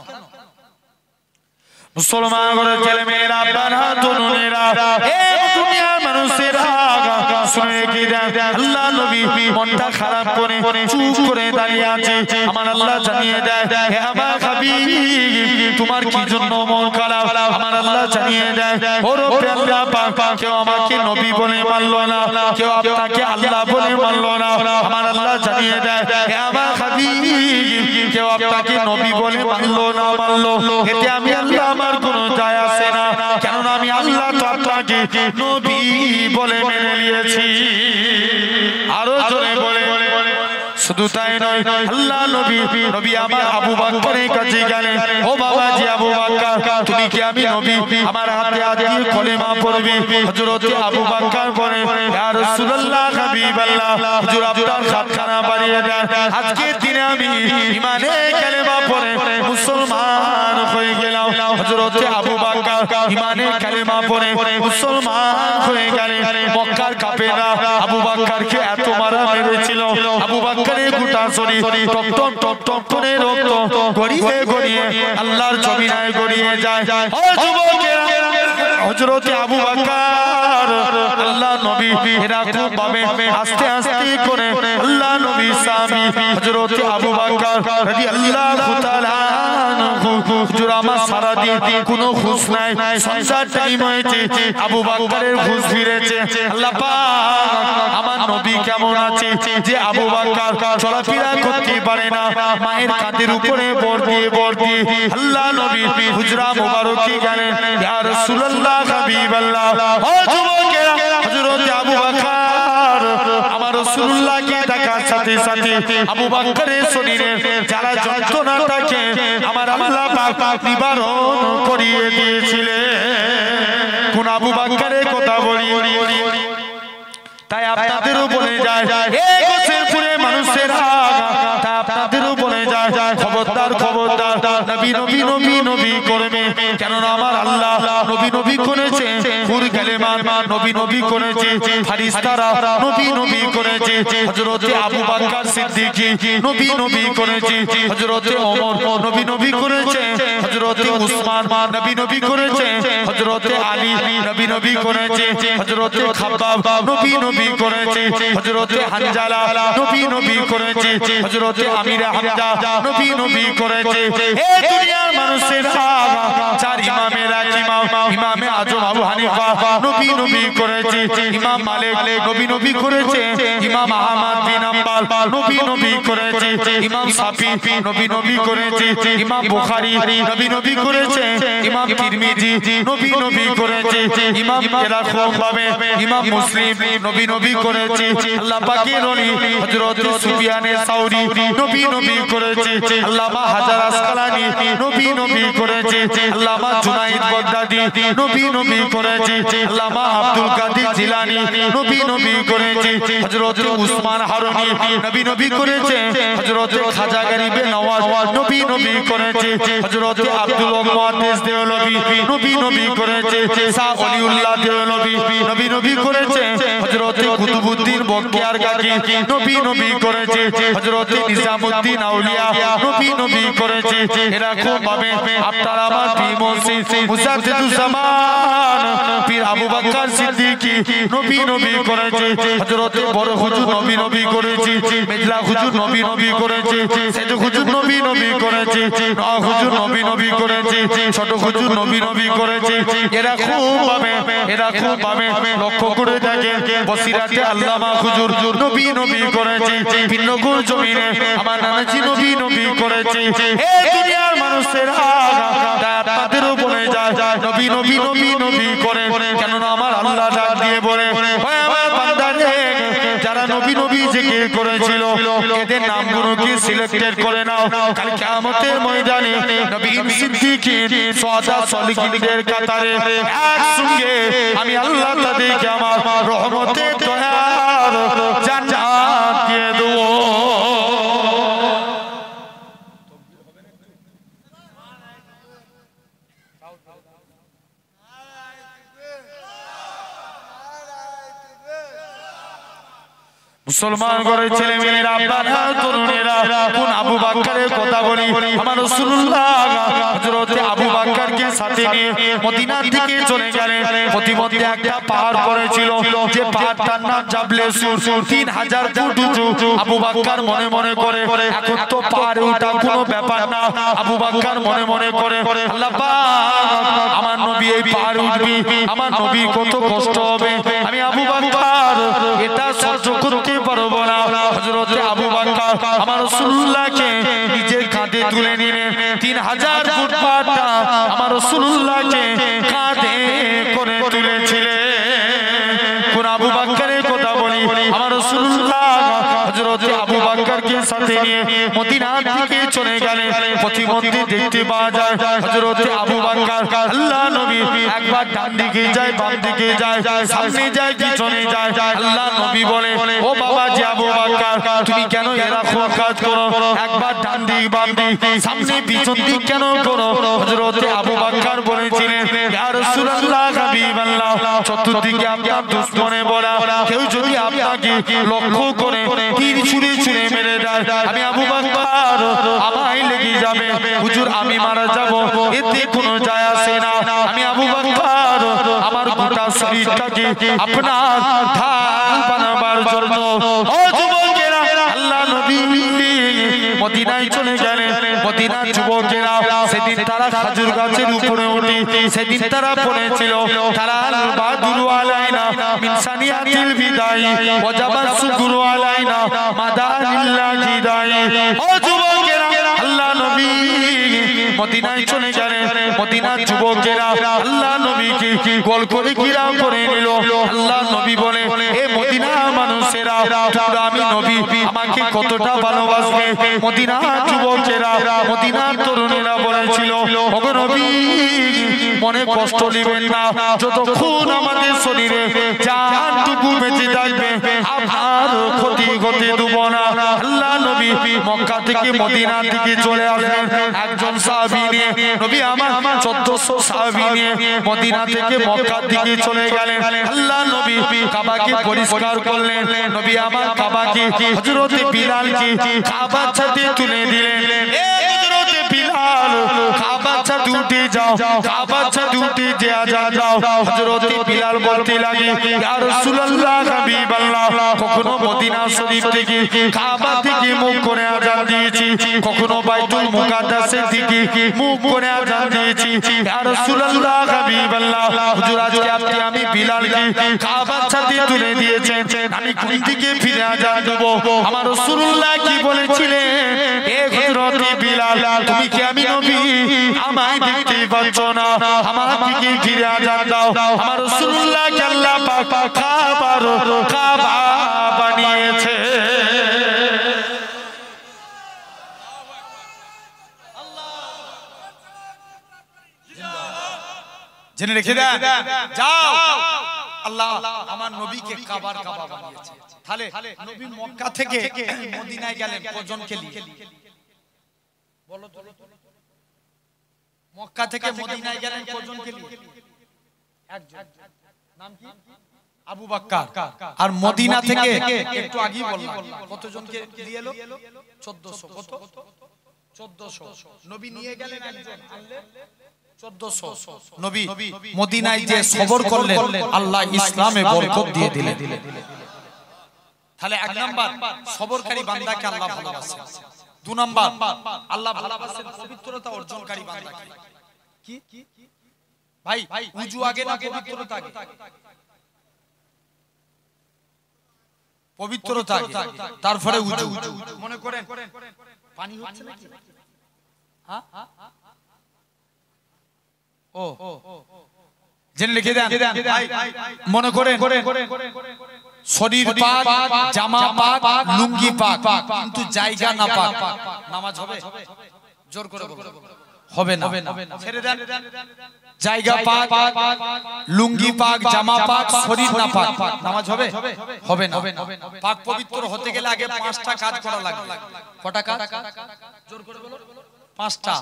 মুসলমান ঘরের ছেলে মেয়েরা বানা তরুণেরা হে দুনিয়ার মানুষেরা শুনে কি দেন আল্লাহ নবী মনটা খারাপ করে চুপ করে দাঁড়িয়ে আছে আমার আল্লাহ জানিয়ে দেয় হে আমার হাবিব তোমার কি জন্য মন খারাপ আমার আল্লাহ জানিয়ে দেয় ওরে আল্লাহ পাক কেউ আমাকে নবী বলে মানলো না কেউ আপনাকে আল্লাহ বলে মানলো না আমার আল্লাহ জানিয়ে দেয় হে আমার হাবিব কেউ আপনাকে নবী বলে মানলো না মানলো এতে আমি আল্লাহ আমার কোনো যায় আসে না কারণ আমি আল্লাহ তো আপনাকে নবী বলে মেনে নিয়েছি আরো জোরে বলে শুধু তাই নয় আল্লাহ নবী আমার আবু বকরের কাছে গেলেন ও বাবা জি আবু বকর তুমি কি আমি নবী আমার হাতে দিয়ে কলেমা পড়বে হযরত আবু বকর বলে ইয়া রাসূলুল্লাহ হাবিবাল্লাহ হুজুর আপনার হাতখানা বাড়িয়ে দেন আজকে দিনে আমি ঈমানে কালেমা পড়ে মুসলমান হয়ে গেলাম হযরত আবু বকর ঈমানে কালেমা পড়ে মুসলমান হয়ে গেলেন মক্কার কাফেররা আবু বকরকে এত মারা মেরেছিল আবু বকর বাক্কারের গোটা শরীর টপ টপ টপ টপ করে রক্ত গড়িয়ে গড়িয়ে আল্লাহর জমিনায় গড়িয়ে যায়। ও যুবকেরা, হযরত আবু বকর আল্লাহ নবী এরা খুব ভাবে আস্তে আস্তে করে আল্লাহ নবী সাহাবী হযরত আবু বকর রাদিয়াল্লাহু তাআলা হুজুর আমার সারা দিন কোনো হুঁশ নাই, সন্ধ্যার টাইম হয়েছে, আবু বকরের হুঁশ ফিরেছে। আল্লাহ পাক আমার নবী কেমন আছে যে আবু বকর চলাফেরা করতে পারে না, মায়ের কাঁধের উপরে ভর দিয়ে আল্লাহ নবী হুজরা মুবারকি গেলেন। ইয়া রাসূলুল্লাহ হাবিবাল্লাহ, ও যুবকেরা, হযরত আবু বকর আমার রাসূলুল্লাহকে দেখার সাথে সাথে আবু বকরের শরীরে যারা যন্ত্রণা থাকে আমার আল্লাহ পাক নিবারণ করিয়ে দিয়েছিলেন। কোন আবু বকরের কথা বলি, তাই আপনাদেরও বলে যায় এই গোসেলপুরে মানুষের তাই আপনাদেরও বলে যায় খবরদার খবরদার নবী নবী নবী নবী করবে, কেননা আমার আল্লাহ নবী নবী করেছে, হুর কালেমান নবী নবী করেছে, ফারিস্তারা নবী নবী করেছে, হযরত আবু বকর সিদ্দিক নবী নবী করেছে, হযরত ওমর নবী নবী করেছে, হযরত উসমান নবী নবী করেছে, হযরত আলী নবী নবী করেছে, হযরত খাব্বাব নবী নবী করেছে, হযরত হানজালা নবী নবী করেছে, হযরত আমির হামজা নবী নবী করেছে। এই দুনিয়ার মানুষের চার ইমামের এক ইমাম ইমামে আজম আবু হানিফা নবী নবী করেছে, ইমাম মালিক নবী নবী করেছে, ইমাম আহমদ বিন হাম্বল নবী নবী করেছে, ইমাম শাফি নবী নবী করেছে, ইমাম বুখারী নবী নবী করেছে, ইমাম তিরমিজি নবী নবী করেছে, ইমাম এরাকুম ভাবে ইমাম মুসলিম নবী নবী করেছে, আল্লাহ পাকের ওলি হযরত সুফিয়ান সাউরি নবী নবী করেছে, আল্লামা হাজার আসকালানি নবী নবী করেছে, আল্লামা জুনাইদ বাগদাদি নবী নবী করেছে, আল্লামা আব্দুল কাদের জিলানী নবী নবী করেছে, হযরত উসমান হারুনি নবী নবী করেছে, হযরত খাজা গরিবে নওয়াজ নবী নবী করেছে, হযরত আব্দুল মুহাদ্দিস দেওলভী নবী নবী করেছে, শাহ ওলিউল্লাহ দেওলভী নবী নবী করেছে, হযরত কুতুবউদ্দিন বখতিয়ার কাকি নবী নবী করেছে, হযরত নিজামউদ্দিন আউলিয়া নবী নবী করেছে। এরকম ভাবে আপনারা আমার পীর মুর্শিদ মুজাদ্দিদুজ্জামান পীর আবু বকর সিদ্দিকী নবী নবী করেছে, হযরত বড় হুজুর নবী নবী করেছে, মেজলা হুজুর নবী নবী করেছে, সেজ হুজুর নবী নবী করেছে, নওয়াব হুজুর নবী নবী করেছে, ছোট হুজুর নবী নবী করেছে। এরকম ভাবে লক্ষ্য করে দেখেন বসিরাতে আল্লামা হুজুর নবী নবী করেছে, ভিন্নগুর জমিনে আমার নানাজি নবী নবী করেছে। এই দুনিয়ার মানুষের আপনাদেরও বলে যায় নবী নবী নবী নবী করে, কেননা আমার আল্লাহ ডাক দিয়ে বলে আমার বান্দারে যারা নবী নবী জিকির করেছিল এদের নামগুলোকে সিলেক্টেড করে নাও, কাল কিয়ামতের ময়দানে নবী সিদ্দিকীন সুহাদা সালিহিনদের কাতারে একসঙ্গে আমি আল্লাহ তাদেরকে আমার রহমতের দয়ার জান্নাত দিয়ে দেব। মুসলমান ঘরের ছেলে মেয়েরা আপনারা তরুণেরা কোন আবু বকরের কথা বলি, আমার রাসূলুল্লাহ হযরত আবু বকরকে সাথে নিয়ে মদিনা থেকে চলে গেলেন। প্রতিমধ্যে একটা পাহাড় পড়েছিল, যে পাহাড়টার নাম জাবলে সুর, 3000 ফুট উঁচু। আবু বকর মনে মনে করে এখন তো পাহাড়ে ওঠা কোনো ব্যাপার না, আবু বকর মনে মনে করে আল্লাহ পাক আমার নবী এই পাহাড় উঠবে, আমার নবী কত কষ্ট হবে, আমি আবু বকর এটা সহ্য করতে পারবো না। হযরত আবু বকর আমার রাসূলুল্লাহকে নিজের কাঁধে তুলে নিলেন, 3000 ফুট পাহাড়টা আমার রাসূলুল্লাহকে কাঁধে করে তুলেছিলেন। কোন আবু বকরের কথা বলি, আমার রাসূলুল্লাহ হযরত আবু বকরকে সাথে নিয়ে মদিনা থেকে চলে গেলেন। প্রতিমধ্যে দেখতে পাওয়া যায় হযরত আবু বকর আল্লাহ নবী একবার ডান দিকে যায়, বাম দিকে যায়, সামনে যায়, পিছনে যায়। আল্লাহ নবী বলে ও বাবা যে আবু বকর তুমি কেন এরকম কাজ করো, একবার ডান দিক বাম দিক সামনে পিছন দিক কেন করো? হযরত আবু বকর বলেছিলেন ইয়া রাসূলুল্লাহ হাবিবাল্লাহ চতুর্দিকে আপনার দুশ্মনে বলা, কেউ যদি আপনাকে লক্ষ্য করে তীর ছুঁড়ে ছুঁড়ে মেরে দেয়, আমি আবু বকর আমায় লেগে যাবে, হুজুর আমি মারা যাব, এতে কোনো যায় আসে না। আমি আবু বকর আমার গোটা শরীরটাকে আপনার ঢাল বানাবার জন্য ও যুবকেরা আল্লাহ নবী মদিনায় চলে গেলেন। মদিনার যুবকেরা সেদিন তারা খেজুর গাছের উপরে উঠে সেদিন তারা পড়েছিল তারাল বাদুরু আলাইনা মিন সানিয়াতিল বিদাই ওয়াজাবা শুকরু আলাইনা মাদানিল্লাহি দাই। ও যুবকেরা আল্লাহ নবী মদিনায় চলে গেলেন। মদিনার যুবকেরা আল্লাহ নবীকে গোল করে ঘিরাও করে নিল। আল্লাহ নবী বলে, এ মদিনা মানুষেরা তোমরা আমি নবী আমাকে কতটা ভালোবাসবে। মদিনার যুবকেরা মদিনার তরুণেরা বলেছিল, ওগো নবী মনে কষ্ট নেবেন না, যতক্ষণ আমাদের শরীরে জানটুকু বেঁচে থাকবে আপনার ক্ষতি হতে দেব না। আল্লাহ নবী মক্কা থেকে মদিনা থেকে চলে আসলেন একজন সাহাবী নিয়ে। নবী আমার 1400 সাহাবী নিয়ে মদিনা থেকে মক্কা দিকে চলে গেলেন। আল্লাহ নবী কাবাকে পরিষ্কার করলেন। নবী আমার কাবাকে হযরত বিলালকে কাবার ছাদে তুলে দিলেন। এ হযরত বিলাল কাবার ছাদে উঠে যাও, কাবার ছাদে উঠে যাও। হযরত বিলাল বলতে লাগে, ইয়া রাসূলুল্লাহ হাবিবাল্লাহ, কখনো মদিনা শরীফ থেকে কাবা থেকে মুখ করে আযান দিয়েছি, কখনো বাইতুল মুকাদ্দাসের দিকে মুখ করে আযান দিয়েছি। ইয়া রাসূলুল্লাহ হাবিবাল্লাহ, হুজুর আজকে আপনি আমি বিলালকে কাবার ছাদে তুলে দিয়েছেন, আমি কোন দিকে ফিরে আযান দেব? আমার রাসূলুল্লাহ কি বলেছিলেন, এ হযরত বিলাল তুমি কি আমি নবী আমায় দেখতে পাচ্ছ না, আমার দিকে ফিরে আযান দাও। আমার রাসূলুল্লাহ কে আল্লাহ পাক কাবা বানিয়েছে। জেনে রেখে দেন, যাও আল্লাহ আমার নবীকে কাবার কাবা বানিয়েছে। তাহলে নবী মক্কা থেকে মদিনায় গেলেন কজনকে নিয়ে? বলো তো, মক্কা থেকে মদিনায় গেলেন কজনকে নিয়ে? একজন, নাম কি? আবু বকর। আর মদিনা থেকে একটু আগেই বললাম কতজনকে নিয়ে এলো? 1400। কত? 1400। নবী নিয়ে গেলেন একজন, আনলেন 1400। নবী মদিনায় যে সবর করলেন আল্লাহ ইসলামে বরকত দিয়ে দিলেন। তাহলে এক নাম্বার সবরকারী বান্দাকে আল্লাহ ভালোবাসেন। দুই নাম্বার আল্লাহ ভালোবাসেন পবিত্রতা অর্জনকারী বান্দাকে। কি ভাই, উজু আগে না পবিত্রতা আগে? পবিত্রতা আগে, তারপরে উজু। মনে করেন পানি হচ্ছে নাকি? হ্যাঁ, ও জেনে লিখে দেন। মনে করেন শরীর পাক, জামা পাক, লুঙ্গি পাক, কিন্তু জায়গা না পাক, নামাজ হবে? জোর করে বলুন, হবে না। ছেড়ে দেন। জায়গা পাক, লুঙ্গি পাক, জামা পাক, শরীর না পাক, নামাজ হবে? হবে না। পাক পবিত্র হতে গেলে আগে 5টা কাজ করা লাগবে। কটা কাজ? জোর করে বলুন। 5টা।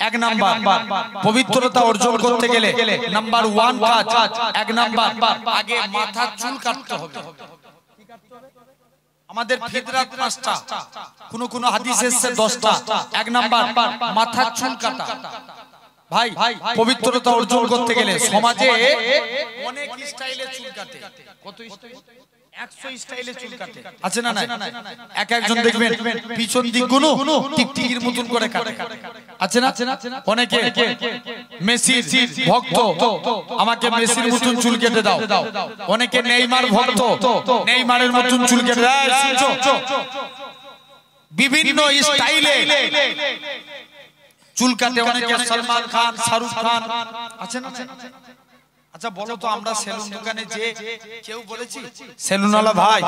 এক নাম্বার পবিত্রতা অর্জন করতে গেলে নাম্বার 1 কাজ, এক নাম্বার আগে মাথার চুল কাটতে হবে। আমাদের ফিতরাত 5টা, কোন হাদিসে এসেছে 10টা। এক নাম্বার মাথার চুল কাটা। ভাই পবিত্রতা অর্জন করতে গেলে সমাজে অনেক স্টাইলে চুল কাটে। কত স্টাইল? 100 স্টাইলে চুল কাটে, আছে না? এক একজন দেখবেন পিছন দিকগুলো টিকটিকির মতন করে কাটে, আছে না? অনেকে মেসির ভক্ত, আমাকে মেসির মতন চুল কেটে দাও। অনেকে নেইমার ভক্ত, নেইমারের মতন চুল কেটে দাও। বিভিন্ন স্টাইলে চুল কাটে অনেকে। সলমান খান, শাহরুখ খান, আছে না? আচ্ছা বলো তো, আমরা সেলুন দোকানে যে কেউ বলেছি সেলুনওয়ালা ভাই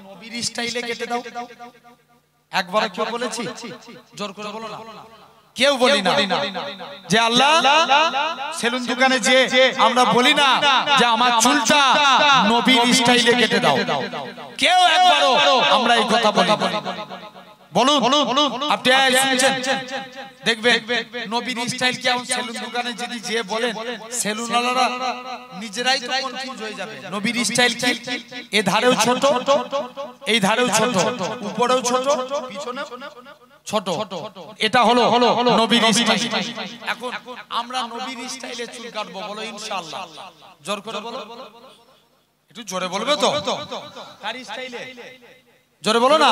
নবীর স্টাইলে কেটে দাও? একবার কেউ বলেছি? জোর করে বলো না। কেউ বলি না যে আল্লাহ সেলুন দোকানে যে আমরা বলি না যে আমার চুলটা নবীর স্টাইলে কেটে দাও। কেউ একবারও আমরা এই কথা বলি না। বলুন আপনি শুনছেন দেখবেন নবীর স্টাইল কি এখন সেলুন দোকানে যদি যে বলেন সেলুনওয়ালারা নিজেরাই তো কনফিউজ হয়ে যাবে নবীর স্টাইল কি এ ধারেও ছোট এই ধারেও ছোট উপরেও ছোট পিছনে ছোট এটা হলো নবীর স্টাইল এখন আমরা নবীর স্টাইলে চুল কাটবো বলো ইনশাআল্লাহ জোর করে বলো একটু জোরে বলবে তো কার স্টাইলে জোরে বলো না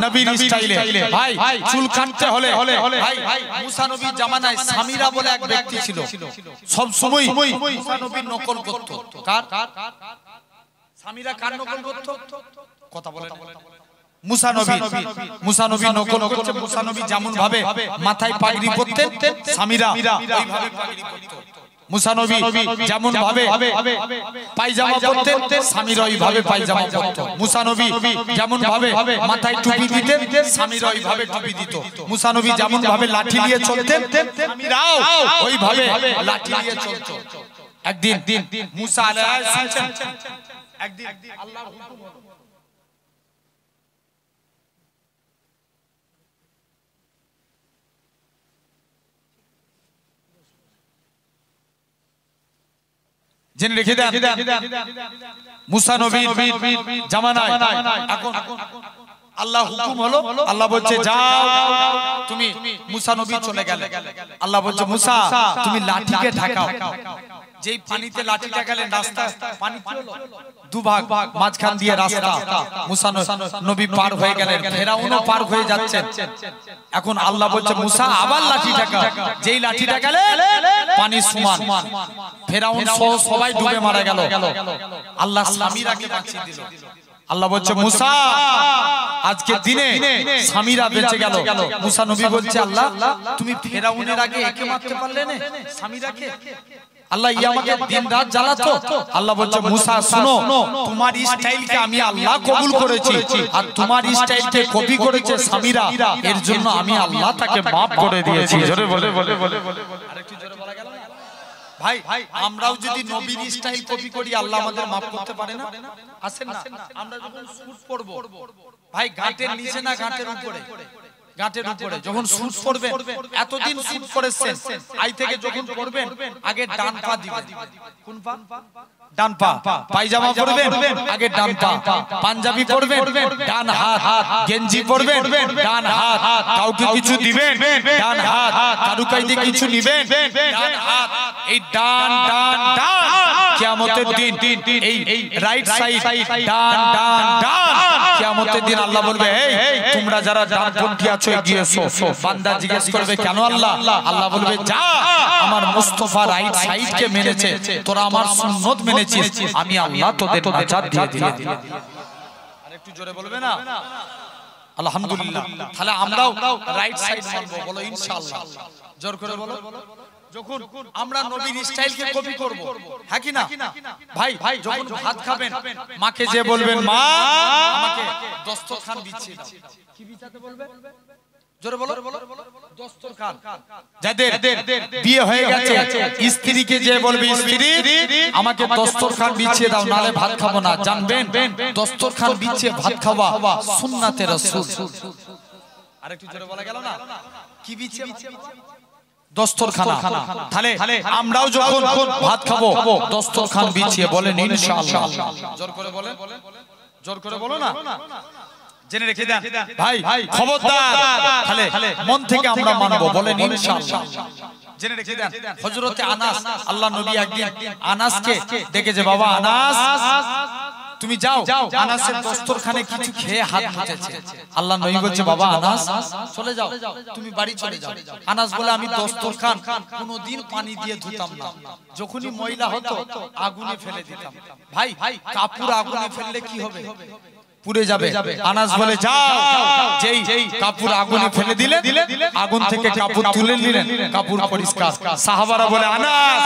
নবীর স্টাইলে ভাই চুল কাটতে হলে ভাই মুসা নবীর জামানায় সামিরা বলে এক ব্যক্তি ছিল সব সময় মুসা নবীর নকল করত কার সামিরা কার নকল করত কথা বলেন মুসা নবী নকল করছে মুসা নবী যেমন ভাবে মাথায় পাগড়ি পরতেন সামিরা ওইভাবে পাগড়ি পরত মুসা নবী যেমন ভাবে পায়জামা পরতেন সামিরা ওইভাবে পায়জামা পরত মুসা নবী যেমন ভাবে মাথায় টুপি দিতেন সামিরা ওইভাবে টুপি দিত মুসা নবী যেমন ভাবে লাঠি নিয়ে চলতেন সামিরাও ওইভাবে লাঠি নিয়ে চলত একদিন মুসা আলাইহিস সালাম একদিন আল্লাহর হুকুম হলো জেনে রেখে দেন মুসা নবীর জামানায় এখন আল্লাহ হুকুম হলো আল্লাহ বলছে যাও তুমি মুসা নবী চলে গেলে আল্লাহ বলছে মুসা তুমি লাঠিকে ঢাকাও যেই পানিতে লাঠিটা গেলেন রাস্তা পানি কি হলো দুভাগ মাঝখান দিয়ে রাস্তা মুসা নবী পার হয়ে গেলেন ফেরাউনও পার হয়ে যাচ্ছেন এখন আল্লাহ বলছে মুসা আবার লাঠি ঢাকাও যেই লাঠিটা গেলে পানি সমান ফেরাউন সহ সবাই ডুবে মারা গেল আল্লাহ সামিরাকে বাঁচিয়ে দিল আল্লাহ বলছে মুসা আজকে দিনে সামিরা বেঁচে গেল মুসা নবী বলছে আল্লাহ তুমি ফেরাউনের আগে একে মারতে পারলে না সামিরাকে আল্লাহ আমাকে দিন রাত জ্বালাতো আল্লাহ বলছে মুসা শুনো তোমার স্টাইলকে আমি আল্লাহ কবুল করেছি আর তোমার স্টাইলকে কপি করেছে সামিরা এর জন্য আমি আল্লাহ তাকে maaf করে দিয়েছি জোরে বলে আরেকটু জোরে বলা গেল না ভাই আমরাও যদি নবীর স্টাইল কপি করি আল্লাহ আমাদের maaf করতে পারে না আসেন না আমরা যখন শুট পরব ভাই ঘাটের নিচে না ঘাটের উপরে গাঁটের উপরে যখন শুট পরবেন এতদিন শুট পরেছেন আই থেকে যখন পরবেন আগে ডান পা দিবেন কোন পা ডান পা পায়জামা পরবেন আগে ডান পা পাঞ্জাবি পরবেন ডান হাত গেঞ্জি পরবেন ডান হাত কাউকে কিছু দিবেন ডান হাত কারুকাইতে কিছু নিবেন ডান হাত এই ডান ডান ডান কিয়ামতের দিন এই রাইট সাইড ডান ডান ডান কিয়ামতের দিন আল্লাহ বলবে এই তোমরা যারা ডানপন্থী আছো এগিয়ে এসো বান্দা জিজ্ঞেস করবে কেন আল্লাহ আল্লাহ বলবে যা আমার মুস্তাফা রাইট সাইড কে মেনেছে তোরা আমার সুন্নাত মেনেছিস আমি আল্লাহ তোদের নাজাত দিয়ে দিলাম আরেকটু জোরে বলবে না আলহামদুলিল্লাহ তাহলে আমরাও রাইট সাইড মানবো বলো ইনশাআল্লাহ জোর করে বলো যখন আমরা নবীর স্টাইলকে কপি করব হ্যাঁ কি না ভাই যখন ভাত খাবেন মাকে যে বলবেন মা আমাকে দস্তরখান বিছিয়ে দাও কি বিছাতে বলবে জোরে বলো দস্তরখান যাদের বিয়ে হয়ে গেছে স্ত্রীকে যে বলবে স্ত্রী আমাকে দস্তরখান বিছিয়ে দাও নালে ভাত খাবো না জানবেন দস্তরখান বিছিয়ে ভাত খাওয়া সুন্নাতে রাসূল আরেকটু জোরে বলা গেল না কি বিছিয়ে দস্তরখানা তাহলে আমরাও যখন ভাত খাবো দস্তরখান বিছিয়ে বলেন ইনশাআল্লাহ জোর করে বলো না জেনে রেখে দেন ভাই খবরদার তাহলে মন থেকে আমরা মানবো বলেন ইনশাআল্লাহ জেনে রেখে দেন হযরতে আনাস আল্লাহ নবী একদিন আনাসকে ডেকে যে বাবা আনাস তুমি যাও আনাসের দস্তরখানে কিছু খেয়ে হাত মুছেছে আল্লাহ নবী বলছে বাবা আনাস চলে যাও তুমি বাড়ি চলে যাও আনাস বলে আমি দস্তরখান কোনোদিন পানি দিয়ে ধুতাম না যখনই ময়লা হতো আগুনে ফেলে দিতাম ভাই কাপড় আগুনে ফেললে কি হবে পুড়ে যাবে আনাস বলে যাও যেই কাপড় আগুনে ফেলে দিলে আগুন থেকে কাপড় তুলে নিলেন কাপড় পরিষ্কার সাহাবারা বলে আনাস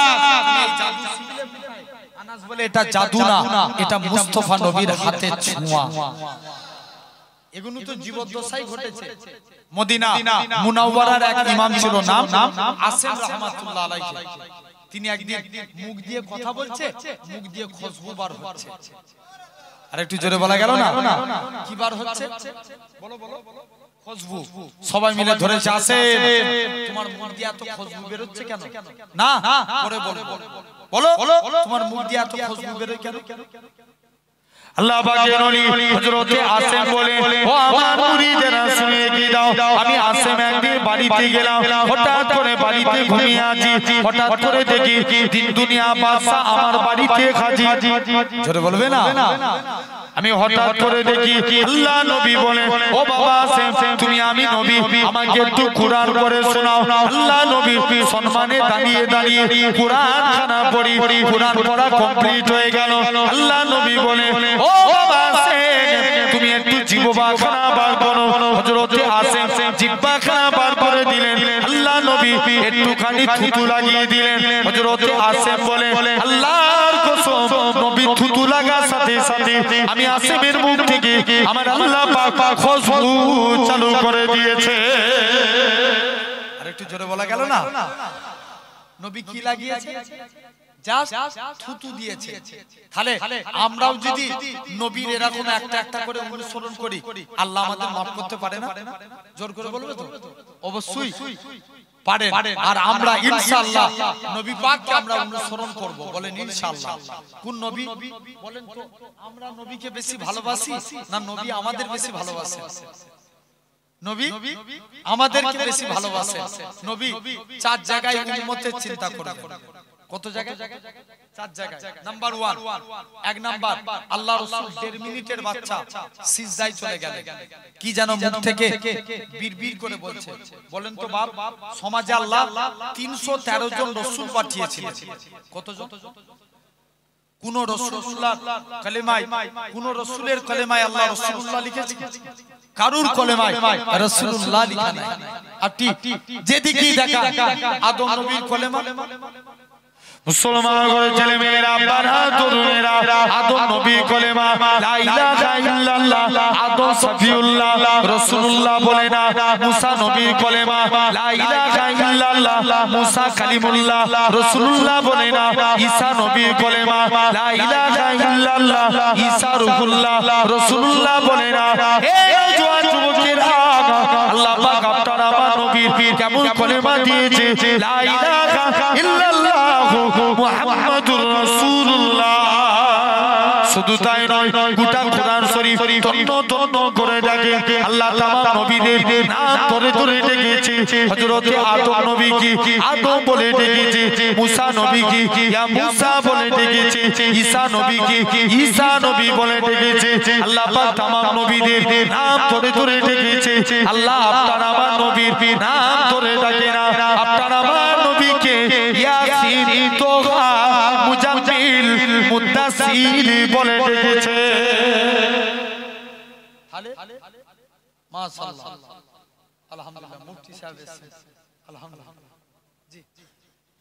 আনাস বলে এটা জাদু না এটা মুস্তাফা নবীর হাতের ছোঁয়া এগুলো তো জীবদ্দশায় ঘটেছে মদিনা মুনাওয়ারার এক ইমাম ছিল নাম আসেম রাহমাতুল্লাহ আলাইহি তিনি একদিন মুখ দিয়ে কথা বলছে মুখ দিয়ে খুশবু বার হচ্ছে আর একটু জোরে বলা গেল না কি বার হচ্ছে বলো খুশবু সবাই মিলে ধরেছে আসে তোমার মুখ দিয়ে এত খুশবু বের হচ্ছে কেন না পরে বলো তোমার মুখ দিয়ে এত খুশবু বের হয় কেন আল্লাহ পাকের ওলি হযরতে আসেম বলে ও আমার মুরিদেরা শুনে কি দাও আমি আসেম একদিন বাড়িতে গেলাম হঠাৎ করে বাড়িতে ঘুমিয়ে আছি হঠাৎ করে দেখি দিন দুনিয়া বাদশা আমার বাড়িতে হাজির জোরে বলবে না আমি হঠাৎ করে দেখি আল্লাহ নবী বলে ও বাবা আসেম তুমি আমি নবী আমাকে একটু কুরআন পড়ে শোনাও আল্লাহ নবী সম্মানে দাঁড়িয়ে দাঁড়িয়ে কুরআন খানা পড়ি কুরআন পড়া কমপ্লিট হয়ে গেল আল্লাহ নবী বলে ও বাবা আসেম তুমি একটু জিহ্বা খানা বার করো হযরতে আসেম জিহ্বা খানা বার করে দিলেন আল্লাহ নবী একটুখানি থুতু লাগিয়ে দিলেন হযরতে আসেম বলে আল্লাহর কসম নবী থুতু লাগার সাথে সাথে আমি আসেমের মুখ থেকে আমার আল্লাহ পাক খুশবু চালু করে দিয়েছে আরেকটু জোরে বলা গেল না নবী কি লাগিয়েছে জাস্ট থুতু দিয়েছে তাহলে আমরাও যদি নবীর এরকম একটা একটা করে অনুসরণ করি আল্লাহ আমাদের maaf করতে পারে না জোর করে বলবে তো অবশ্যই পারেন আর আমরা ইনশাআল্লাহ নবী পাককে আমরা অনুসরণ করব বলেন ইনশাআল্লাহ কোন নবী বলেন তো আমরা নবীকে বেশি ভালোবাসি না নবী আমাদের বেশি ভালোবাসে নবী আমাদেরকে বেশি ভালোবাসে নবী চার জায়গায় উম্মতের চিন্তা করবেন কত জায়গায় চার জায়গায় নাম্বার 1 এক নাম্বার আল্লাহ রাসূল 1.5 মিনিটের বাচ্চা সিজদায় চলে গেলেন কি জানো মুখ থেকে বিড়বিড় করে বলছে বলেন তো বাপ সমাজে আল্লাহ 313 জন রাসূল পাঠিয়েছিলেন কতজন কোন রাসূলুল্লাহ কালেমায় কোন রাসূলের কালেমায় আল্লাহ রাসূলুল্লাহ লিখেছে কারুর কলেমায় রাসূলুল্লাহ লেখা নাই আপনি যেদিকে দেখা আদম নবীর কলেমা মুসলমান ঘরের ছেলে মেয়েরা বারা তরুণেরা আদম নবী কলেমা লা ইলাহা ইল্লাল্লাহ আদম সফিউল্লাহ রাসূলুল্লাহ বলে না মুসা নবী কলেমা লা ইলাহা ইল্লাল্লাহ মুসা কালিমুল্লাহ রাসূলুল্লাহ বলে না ঈসা নবী কলেমা লা ইলাহা ইল্লাল্লাহ ঈসা রূহুল্লাহ রাসূলুল্লাহ বলে না হে জওয়ান যুবকেরা আল্লাহ পাক আপনার আমার নবীর কেমন কলেমা দিয়েছে লা ইলাহা ইল্লাল্লাহ মুহাম্মাদুর রাসূলুল্লাহ শুধু তাই নয় গোটা কোরআন শরীফ তন্ন করে ডাকে আল্লাহ তাআলা নবীদের নাম ধরে ধরে ডেকেছে হযরতে আদম নবীকে আদম বলে ডেকেছে মুসা নবীকে ইয়া মুসা বলে ডেকেছে ঈসা নবীকে ঈসা নবী বলে ডেকেছে আল্লাহ পাক তামাম নবীদের নাম ধরে ধরে ডেকেছে আল্লাহ আপনার আমার নবীর নাম ধরে ডাকে না আপনার আমার নবীকে ইয়াসিন তোহা মুজাম্মিল মুদাসসির বলে ডেকেছে মাশাআল্লাহ আলহামদুলিল্লাহ মুফতি সাহেব এসেছেন আলহামদুলিল্লাহ জি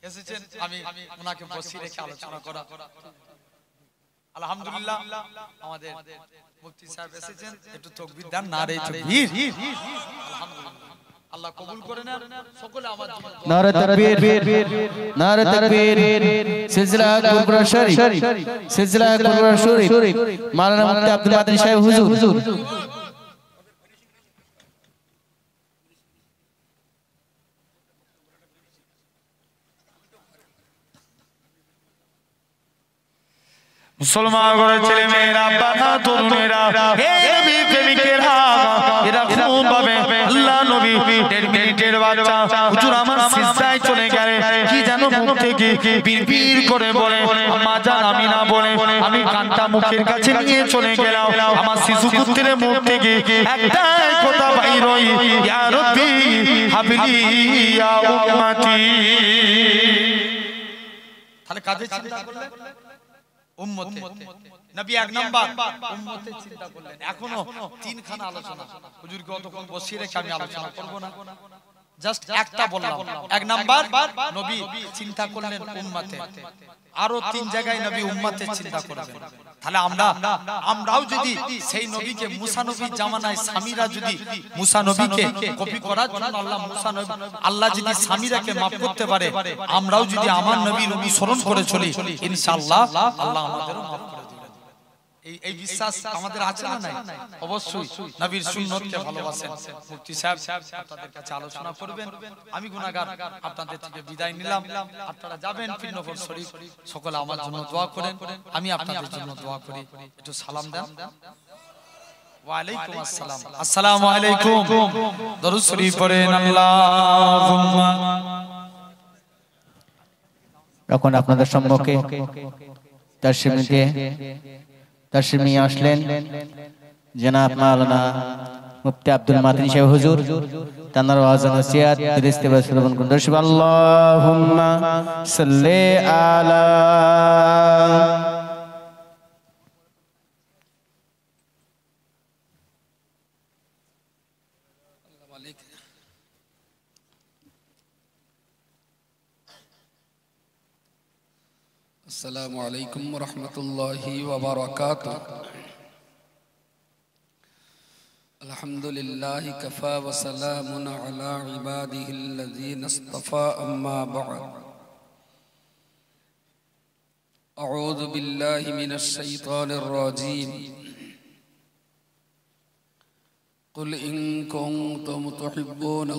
এসেছেন আমি ওনাকে বসিয়ে রেখে আলোচনা করা আলহামদুলিল্লাহ আমাদের মুফতি সাহেব এসেছেন একটু তাকবীর দেন নারে তাকবীর আলহামদুলিল্লাহ আল্লাহ কবুল করে নেন সকলে আমার নারে তাকবীর নারে তাকবীর সিলসিলা কুরআন শরীফ সিলসিলা কুরআন শরীফ মাওলানা মুফতি আব্দুল কাদের সাহেব হুজুর মুসলমান ঘরের ছেলে মেয়েরা বাবা তরুণেরা হে নবী প্রেমিকেরা এরকম ভাবে আল্লাহ নবী 1.5 মিনিটের বাচ্চা হুজুর আমার সিজদায় চলে গেলে কি জানো মুখ থেকে বিড়বিড় করে বলে আম্মা জান আমিনা বলে আমি কানটা মুখের কাছে নিয়ে চলে গেলাম আমার শিশু পুত্রের মুখ থেকে একটাই কথা বাইর হয় ইয়া রাব্বি হাবলি ইয়া উম্মতি তাহলে কাজে চিন্তা করলেন উম্মতে নবী এক নাম্বার উম্মতের চিন্তা করলেন এখনো তিনখানা আলোচনা হুজুরকে অতক্ষণ বসিয়ে রেখে আমি আলোচনা করব না জাস্ট একটা বললাম এক নাম্বার নবী চিন্তা করলেন উম্মতে আরো তিন জায়গায় নবী উম্মতের চিন্তা করবেন তাহলে আমরাও যদি সেই নবীকে মুসা নবীর জামানায় স্বামীরা যদি মুসা নবীকে কপি করার জন্য আল্লাহ যদি স্বামীরাকে maaf করতে পারে আমরাও যদি আমার নবীর অনুসরণ করে চলি ইনশাআল্লাহ আল্লাহ আমাদেরও maaf করে দিবেন এই বিশ্বাস আমাদের আছে না নাই? অবশ্যই নবীর সুন্নতকে ভালোবাসেন। মুফতি সাহেব আপনাদের কাছে আলোচনা করবেন, আমি গুনাহগার আপনাদের থেকে বিদায় নিলাম। আপনারা যাবেন পীরনগর শরীফ, সকলে আমার জন্য দোয়া করেন, আমি আপনাদের জন্য দোয়া করি। একটু সালাম দেন। ওয়া আলাইকুম আসসালাম। আসসালামু আলাইকুম। দরুদ শরীফ পড়েন। আল্লাহুম্মা। এখন আপনাদের সম্মুখে তাশরিফ নিয়ে আসলেন জনাব মাওলানা মুফতি আব্দুল মাতিন সাহেব হুজুর। তানার ওয়াজ নসিহত ফিরিস্তে শ্রবণ করুন। আল্লাহুম্মা সাল্লি আলা السلام عليكم ورحمة الله وبركاته. الحمد لله كفى وسلام على عباده الذين اصطفى أما بعد. أعوذ بالله من الشيطان الرجيم. قل إن كنتم تحبون